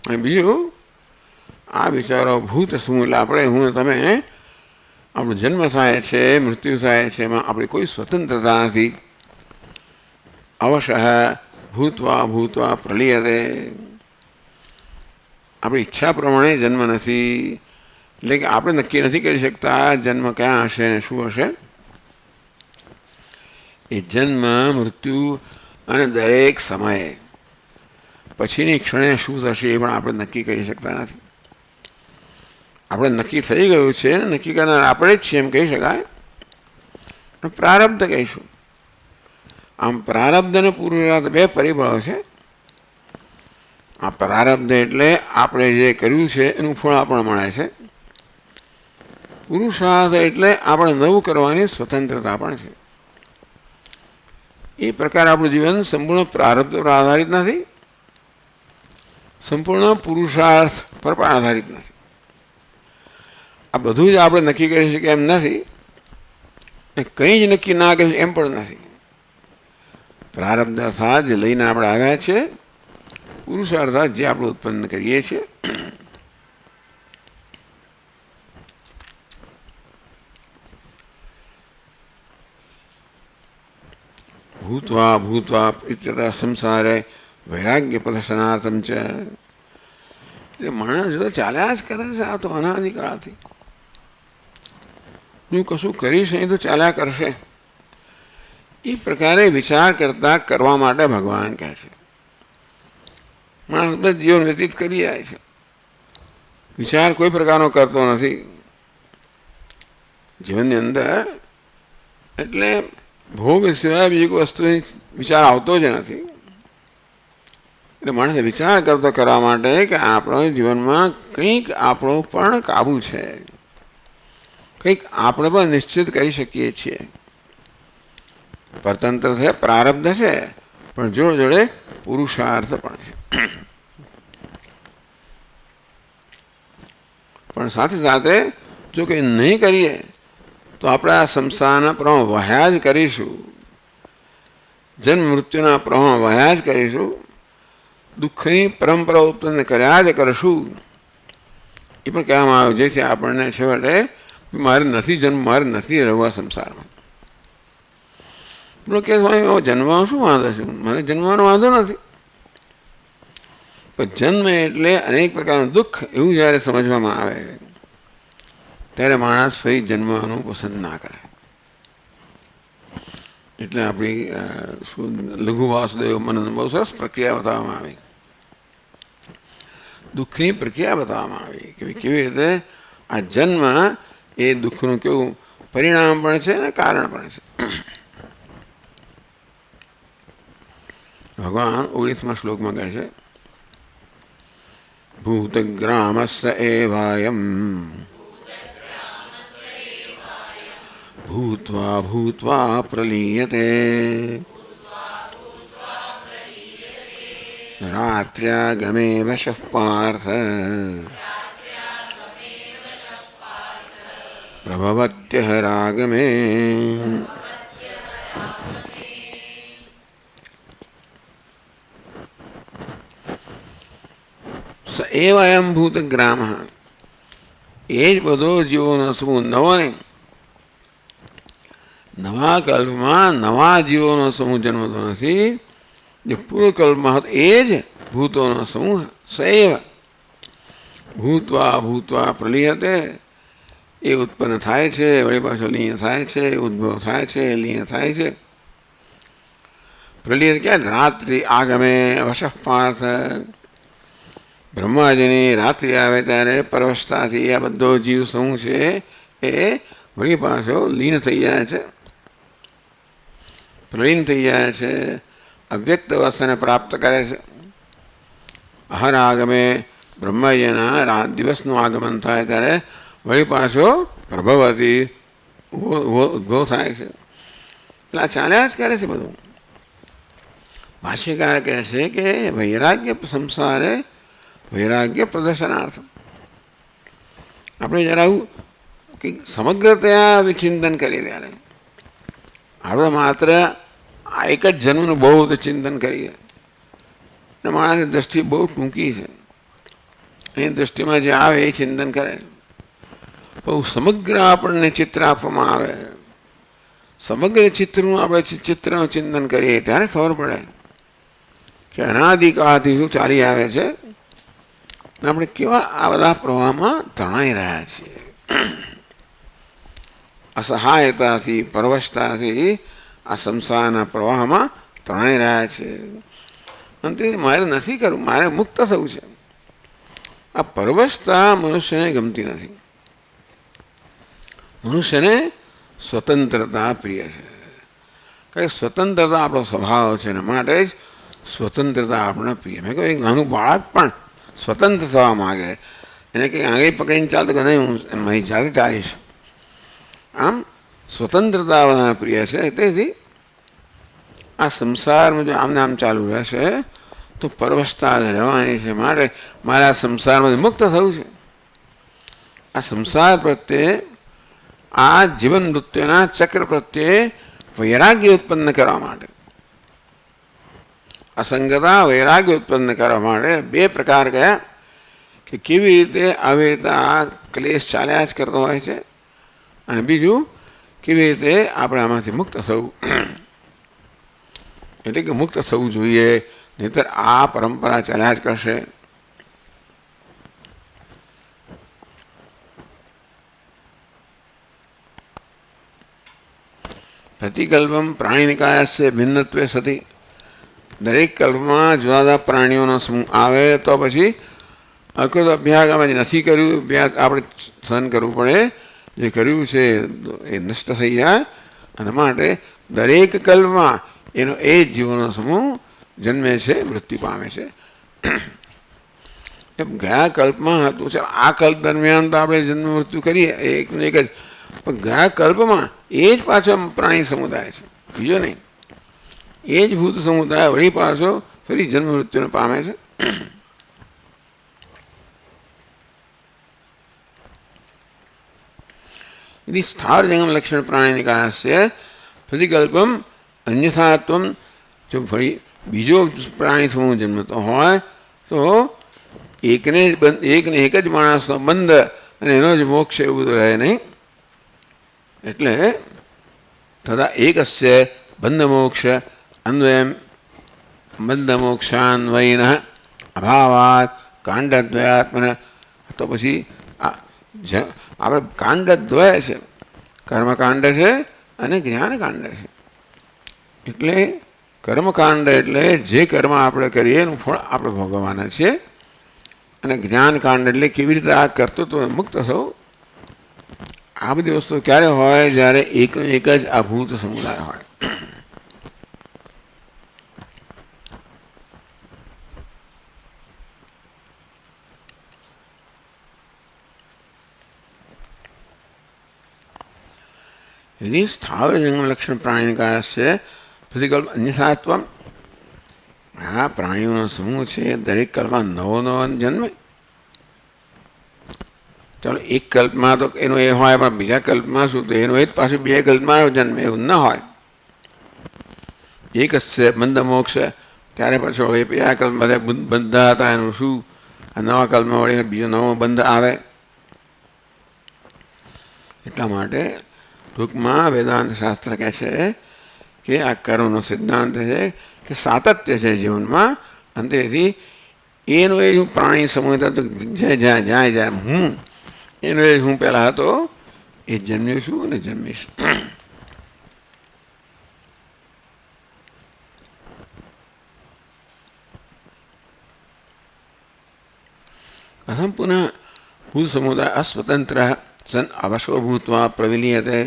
और बीजू आ विचारो भूत समूह एटले आपणे हूँ तमे આપણો જન્મ થાય છે મૃત્યુ થાય છે એમાં આપણી કોઈ સ્વતંત્રતા નથી। અવશઃ ભૂત્વા ભૂત્વા પ્રલીયતે આપણી ઈચ્છા પ્રમાણે જન્મ નથી એટલે કે આપણે નક્કી નથી કરી શકતા જન્મ ક્યાં હશે ને શું હશે। એ જન્મ મૃત્યુ અને દરેક સમયે પછીની ક્ષણે શું થશે એ પણ આપણે નક્કી કરી શકતા નથી। આપણે નક્કી થઈ ગયું છે નક્કી કરનાર આપણે જ છીએ એમ કહી શકાય। પ્રારબ્ધ કહીશું। આમ પ્રારબ્ધ અને પુરુષાર્થ બે પરિબળો છે। આ પ્રારબ્ધ એટલે આપણે જે કર્યું છે એનું ફળ આપણને મળે છે। પુરુષાર્થ એટલે આપણે નવું કરવાની સ્વતંત્રતા પણ છે। એ પ્રકાર આપણું જીવન સંપૂર્ણ પ્રારબ્ધ પર આધારિત નથી સંપૂર્ણ પુરુષાર્થ પર પણ આધારિત નથી। આ બધું જ આપણે નક્કી કરી શકીએ એમ નથી કંઈ જ નક્કી ના કરી એમ પણ નથી। પ્રારબ્ધ અર્થાત જે લઈને આપણે આવ્યા છે પુરુષાર્થ જે આપણે ઉત્પન્ન કરીએ છીએ। ભૂત્વા ભૂત્વા ઇત્યતઃ સંસારે વૈરાગ્ય પ્રદર્શનાર્થમ ચ એટલે માણસ જો ચાલ્યા જ કરે છે આ તો અનાદિકાળથી હું કશું કરીશ નહીં તો ચાલ્યા કરશે એ પ્રકારે વિચાર કરતા કરવા માટે ભગવાન કહે છે। માણસ બધા જીવન વ્યતીત કરી જાય છે વિચાર કોઈ પ્રકારનો કરતો નથી જીવનની અંદર એટલે ભોગ સિવાય બીજી કોઈ વસ્તુની વિચાર આવતો જ નથી। એટલે માણસે વિચાર કરતો કરવા માટે કે આપણો જીવનમાં કંઈક આપણો પણ કાબુ છે કંઈક આપણે પણ નિશ્ચિત કરી શકીએ છીએ। પરતંત્ર છે પ્રારબ્ધ છે પણ જોડે જોડે પુરુષાર્થ પણ છે। પણ સાથે સાથે જો કંઈ નહીં કરીએ તો આપણે આ સંસારના પ્રવાહ વહ્યા જ કરીશું જન્મ મૃત્યુના પ્રવાહ વહ્યા જ કરીશું દુઃખની પરંપરા ઉત્પન્ન કર્યા જ કરશું। એ પણ કહેવામાં આવ્યું જેથી આપણને છેવટે મારે નથી જન્મ મારે નથી રહેવા સંસારમાં। બોલો કે સ્વામી જન્મવાનો શું વાંધો છે મને જન્મવાનો વાંધો નથી પણ જન્મ એટલે અનેક પ્રકારનું દુઃખ એવું જ્યારે સમજવામાં આવે ત્યારે માણસ ફરી જન્મવાનું પસંદ ના કરે। એટલે આપણી શું લઘુ વાસુદેવ મનન બહુ સરસ પ્રક્રિયા બતાવવામાં આવી દુઃખની પ્રક્રિયા બતાવવામાં આવી કે કેવી રીતે આ જન્મ એ દુઃખનું કેવું પરિણામ પણ છે અને કારણ પણ છે। ભગવાન 19મા શ્લોકમાં કહે છે ભૂતગ્રામસ્ય એવાયમ भूत्वा भूत्वा प्रलीयते रात्र्यागमे वशः पार्थ प्रभवत्यः रागमे स एव अयं भूतग्रामः એ જ બધો જીવોનો સમૂહ નવો નહીં. નવા કલ્પમાં નવા જીવોનો સમૂહ જન્મતો નથી. જે પૂર્વકલ્પમાં હતો એ જ ભૂતોનો સમૂહ સૈવ ભૂતવા ભૂતવા પ્રલીયતે એ ઉત્પન્ન થાય છે, વળી પાછો લીન થાય છે, ઉદ્ભવ થાય છે, લીન થાય છે. પ્રલીયત ક્યાં? રાત્રિ આગમે વશઃ પાર્થ બ્રહ્માજીની રાત્રિ આવે ત્યારે પરવશતાથી આ બધો જીવ સમૂહ છે એ વળી પાછો લીન થઈ જાય છે, પ્રલીન થઈ જાય છે, અવ્યક્ત અવસ્થાને પ્રાપ્ત કરે છે. હર આગમે બ્રહ્માજીના દિવસનું આગમન થાય ત્યારે વળી પાછો પ્રભવથી ઉદ્ભવ થાય છે. એટલે આ ચાલ્યા જ કરે છે બધું. ભાષ્યકાર કહે છે કે વૈરાગ્ય સંસારે વૈરાગ્ય પ્રદર્શનાર્થ આપણે જરા કંઈક સમગ્રતયા વિચિંતન કરીએ ત્યારે આપણે માત્ર આ એક જ જન્મનું બહુ ચિંતન કરીએ અને માણસની દ્રષ્ટિ બહુ ટૂંકી છે. એની દ્રષ્ટિમાં જે આવે એ ચિંતન કરે. બહુ સમગ્ર આપણને ચિત્ર આપવામાં આવે, સમગ્ર ચિત્રનું આપણે ચિત્રનું ચિંતન કરીએ ત્યારે ખબર પડે કે અનાદિકાળથી શું ચાલી આવે છે. આપણે કેવા આ બધા પ્રવાહમાં તણાઈ રહ્યા છીએ. અસહાયતાથી પરવશતાથી આ સંસારના પ્રવાહમાં તણાઈ રહ્યા છે. અંતે મારે નથી કરવું, મારે મુક્ત થવું છે. આ પરવશતા મનુષ્યને ગમતી નથી. મનુષ્યને સ્વતંત્રતા પ્રિય છે. કારણ કે સ્વતંત્રતા આપણો સ્વભાવ છે, એના માટે જ સ્વતંત્રતા આપણને પ્રિય. મેં કહ્યું એક નાનું બાળક પણ સ્વતંત્ર થવા માગે, એને કંઈ આંગળી પકડીને ચાલતો કે નહીં હું મારી જાતે ચાલીશ. આમ સ્વતંત્રતા બધાને પ્રિય છે. તેથી આ સંસારમાં જો આમને આમ ચાલુ રહેશે તો પરવશતા રહેવાની છે. માટે મારે આ સંસારમાંથી મુક્ત થવું છે. આ સંસાર પ્રત્યે આ જીવન મૃત્યુના ચક્ર પ્રત્યે વૈરાગ્ય ઉત્પન્ન કરવા માટે, અસંગતા વૈરાગ્ય ઉત્પન્ન કરવા માટે બે પ્રકાર કયા કે કેવી રીતે આવી રીતે આ ક્લેશ ચાલ્યા જ કરતો હોય છે, અને બીજું કેવી રીતે આપણે આમાંથી મુક્ત થવું. એટલે કે મુક્ત થવું જોઈએ, નહીંતર આ પરંપરા ચાલ્યા જ કરશે. પ્રતિકલ્પમ પ્રાણીનિકાયસ્ય ભિન્નત્વે સતી દરેક કલ્પમાં જુદા જુદા પ્રાણીઓનો સમૂહ આવે તો પછી અકૃત અભ્યાસ અમે નથી કર્યું, અભ્યાસ આપણે સહન કરવું પડે. જે કર્યું છે એ નષ્ટ થઈ જાય. અને માટે દરેક કલ્પમાં એનો એ જ જીવોનો સમૂહ જન્મે છે, મૃત્યુ પામે છે. એમ ગયા કલ્પમાં હતું છે, આ કલ્પ દરમિયાન તો આપણે જન્મ મૃત્યુ કરીએ એકનું એક જ, પણ ગયા કલ્પમાં એ જ પાછો પ્રાણી સમુદાય છે, બીજો નહીં. એ જ ભૂત સમુદાય વળી પાછો ફરી જન્મ મૃત્યુને પામે છે. यदि स्थावर जंगम लक्षण प्राणी निकाय से प्रतिकल्पम अन्यथात्वम जो फरी बीजो प्राणी समूह जन्मतो હોય તો એકને એક જ માણસનો બંધ અને એનો જ મોક્ષ એવું રહે નહીં. એટલે તથા એકસ્ય બંધ મોક્ષ અન્વયમ બંધ મોક્ષાન્વયન અભાવાત કાંડદ્વયાત્મન. તો પછી આપણે કાંડદ્વય છે, કર્મકાંડ છે અને જ્ઞાનકાંડ છે. એટલે કર્મકાંડ એટલે જે કર્મ આપણે કરીએ એનું ફળ આપણે ભોગવવાના છીએ, અને જ્ઞાનકાંડ એટલે કેવી રીતે આ કર્તૃત્વ મુક્ત થવું. આ બધી વસ્તુ ક્યારે હોય? જ્યારે એક જ આ ભૂત સમુદાય હોય. यदि स्थावर जंगम लक्षण प्राणिनिकाय से प्रतिकल्प अन्यथात्व, આ પ્રાણીઓનો સમૂહ છે દરેક કલ્પમાં નવો નવો જન્મે. ચાલો એક કલ્પમાં તો એનો એ હોય, પણ બીજા કલ્પમાં શું તો એનો એ જ પાછું બે કલ્પમાં જન્મે એવું ન હોય. એક જ છે બંધ મોક્ષ, ત્યારે પછી એ બીજા કલ્પ બધા બંધ હતા એનું શું, આ નવા કલ્પમાં વળી બીજો નવો બંધ આવે. એટલા માટે ટૂંકમાં વેદાંત શાસ્ત્ર કહે છે કે આ કર્મનો સિદ્ધાંત છે કે સાતત્ય છે જીવનમાં. અંતેથી એનો એ હું પ્રાણી સમૂહ હતો જાય જાય જાય હું એનો એ હું પહેલાં હતો એ જન્મીશું અને જન્મીશ. કથમ પુનઃ ભૂત સમુદાય અસ્વતંત્ર સન અવશો ભૂત્વા પ્રવિલીયતે.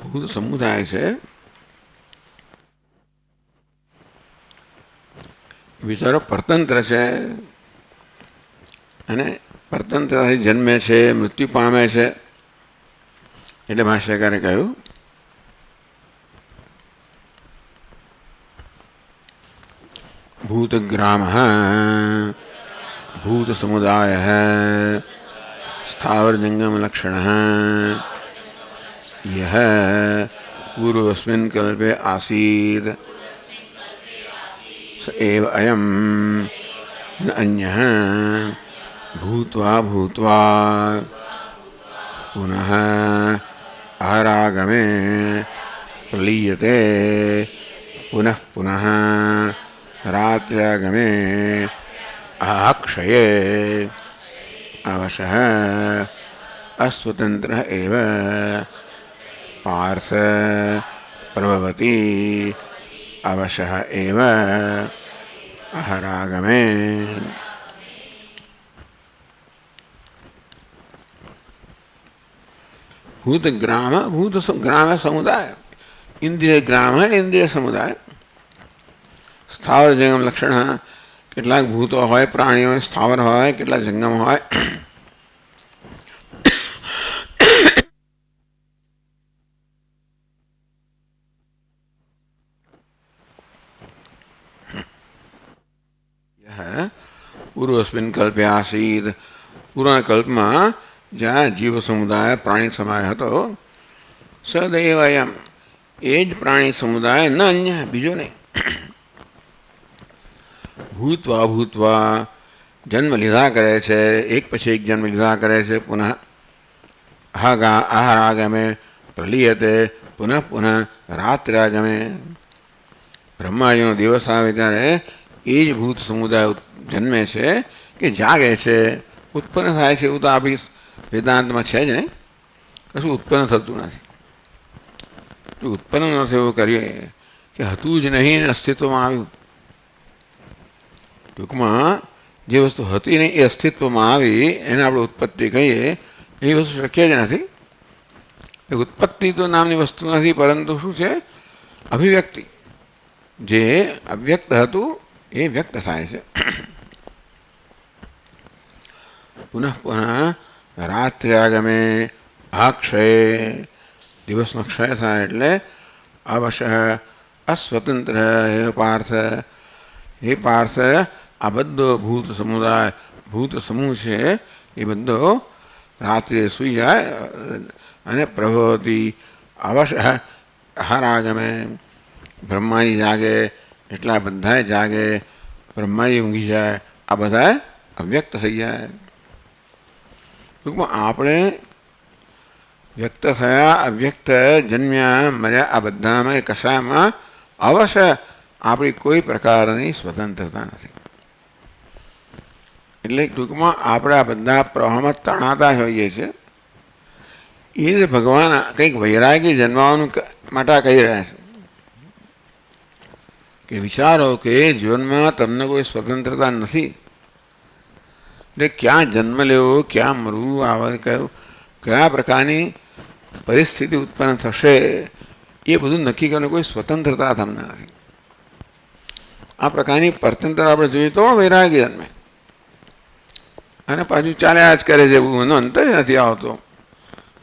ભૂત સમુદાય છે વિચારો પરતંત્ર છે અને પરતંત્રથી જન્મે છે, મૃત્યુ પામે છે. એટલે ભાષ્યકારે કહ્યું ભૂતગ્રામ ભૂત સમુદાય સ્થાવર જંગમ લક્ષણ यह पूर्वस्मिन् कल्पे आसीत् स एव अयं न अन्यः भूत्वा भूत्वा पुनः आरागमे प्रलीयते पुनः पुनः रात्र्यागमे अक्षये अवशः अस्वतन्त्रः एव पार्थ प्रभवति अवशः एव अहरागमे. भूत ग्राम भूत ग्राम समुदाय, इंद्रिय ग्राम है इंद्रिय समुदाय. સ્થાવર જંગમ લક્ષણ, કેટલાક ભૂતો હોય પ્રાણીઓ સ્થાવર હોય, કેટલાક જંગમ હોય. પૂર્વસ્મિન કલ્પે આસીદ, પૂર્ણ કલ્પમાં જ્યાં જીવ સમુદાય પ્રાણી સમાય હતો, સદૈવ અયમ એ જ પ્રાણી સમુદાય, ન અન્ય બીજો નહીં. ભૂતવા ભૂતવા જન્મ લીધા કરે છે, એક પછી એક જન્મ લીધા કરે છે. પુનઃ આહારાગમે પ્રલીયતે પુનઃ પુનઃ રાત્રાગમે. બ્રહ્માજીનો દિવસ આવે ત્યારે એ જ ભૂત સમુદાય જન્મે છે કે જાગે છે, ઉત્પન્ન થાય છે. એવું તો આપણી વેદાંતમાં છે જ નહીં, કશું ઉત્પન્ન થતું નથી. જો ઉત્પન્ન ન થયું કરીએ કે હતું જ નહીં ને અસ્તિત્વમાં આવ્યું. ટૂંકમાં જે વસ્તુ હતી નહીં એ અસ્તિત્વમાં આવી એને આપણે ઉત્પત્તિ કહીએ, એ વસ્તુ શક્ય જ નથી. એ ઉત્પત્તિ તો નામની વસ્તુ નથી, પરંતુ શું છે, અભિવ્યક્તિ. જે અવ્યક્ત હતું એ વ્યક્ત થાય છે. પુનઃ પુનઃ રાત્ર્યાગમે અક્ષય, દિવસનો ક્ષય થાય એટલે અવશ અસ્વતંત્ર હે પાર્થ. હે પાર્થ, આ બધો ભૂત સમુદાય ભૂત સમૂહ છે એ બધો રાત્રે સૂઈ જાય અને પ્રભવતી અવશ અહરાગમે. બ્રહ્માજી જાગે એટલા બધાએ જાગે, બ્રહ્માજી ઊંઘી જાય, આ બધા અવ્યક્ત થઈ જાય. ટૂંકમાં આપણે વ્યક્ત થયા, અવ્યક્ત જન્મ્યા, મર્યા, આ બધામાં કશામાં અવશ્ય આપણી કોઈ પ્રકારની સ્વતંત્રતા નથી. એટલે ટૂંકમાં આપણે આ બધા પ્રવાહમાં તણાતા હોઈએ છીએ. એ જ ભગવાન કંઈક વૈરાગી જન્મવાનું માટે કહી રહ્યા છે કે વિચારો કે જીવનમાં તમને કોઈ સ્વતંત્રતા નથી. એટલે ક્યાં જન્મ લેવો, ક્યાં મરવું, આવે કયા પ્રકારની પરિસ્થિતિ ઉત્પન્ન થશે એ બધું નક્કી કરવાની કોઈ સ્વતંત્રતા તમને નથી. આ પ્રકારની પરતંત્ર આપણે જોઈએ તો વૈરાગ્ય જન્મે. અને પાછું ચાલ્યા જ કરે છે, એવું એનો અંત જ નથી આવતો.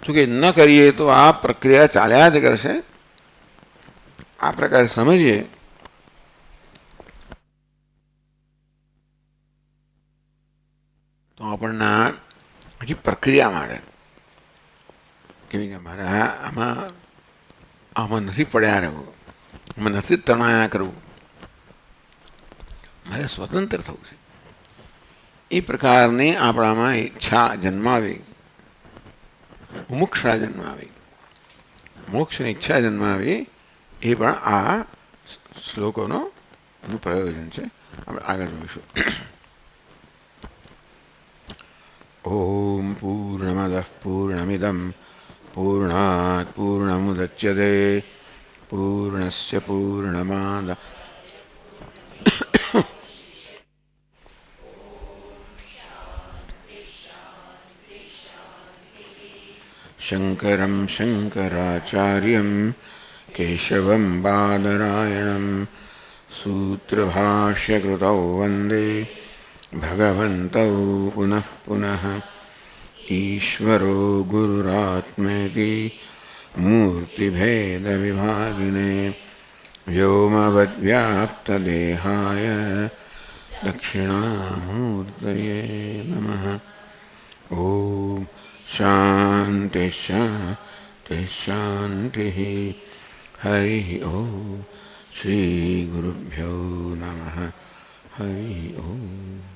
તો કે ન કરીએ તો આ પ્રક્રિયા ચાલ્યા જ કરશે. આ પ્રકારે સમજીએ તો આપણને હજી પ્રક્રિયા માટે કેવી કે મારે આમાં નથી પડ્યા રહેવું, આમાં નથી તણાયા કરવું, મારે સ્વતંત્ર થવું છે. એ પ્રકારની આપણામાં ઈચ્છા જન્માવી, મુમુક્ષા જન્માવી, મોક્ષની ઈચ્છા જન્માવી, એ પણ આ શ્લોકોનો પ્રયોજન છે. આપણે આગળ જોઈશું. ઓમ પૂર્ણમદ પૂર્ણમિદમ પૂર્ણાત પૂર્ણમુદચ્યતે પૂર્ણસ્ય પૂર્ણમાદ શંકરં શંકરાચાર્યં કેશવં બાદરાયણં સૂત્રભાષ્યકૃતૌ વંદે ભગવन्तौ પુનઃ પુનઃ. ઈશ્વરો ગુરુરાત્મેતિ મૂર્તિભેદવિભાગિને વ્યોમવદ્વ્યાપ્તદેહાય દક્ષિણામૂર્તયે નમઃ. ઓમ શાંતિ શાંતિ શાંતિ. હરિ ઓમ. શ્રી ગુરુભ્યો નમઃ. હરિ ઓમ.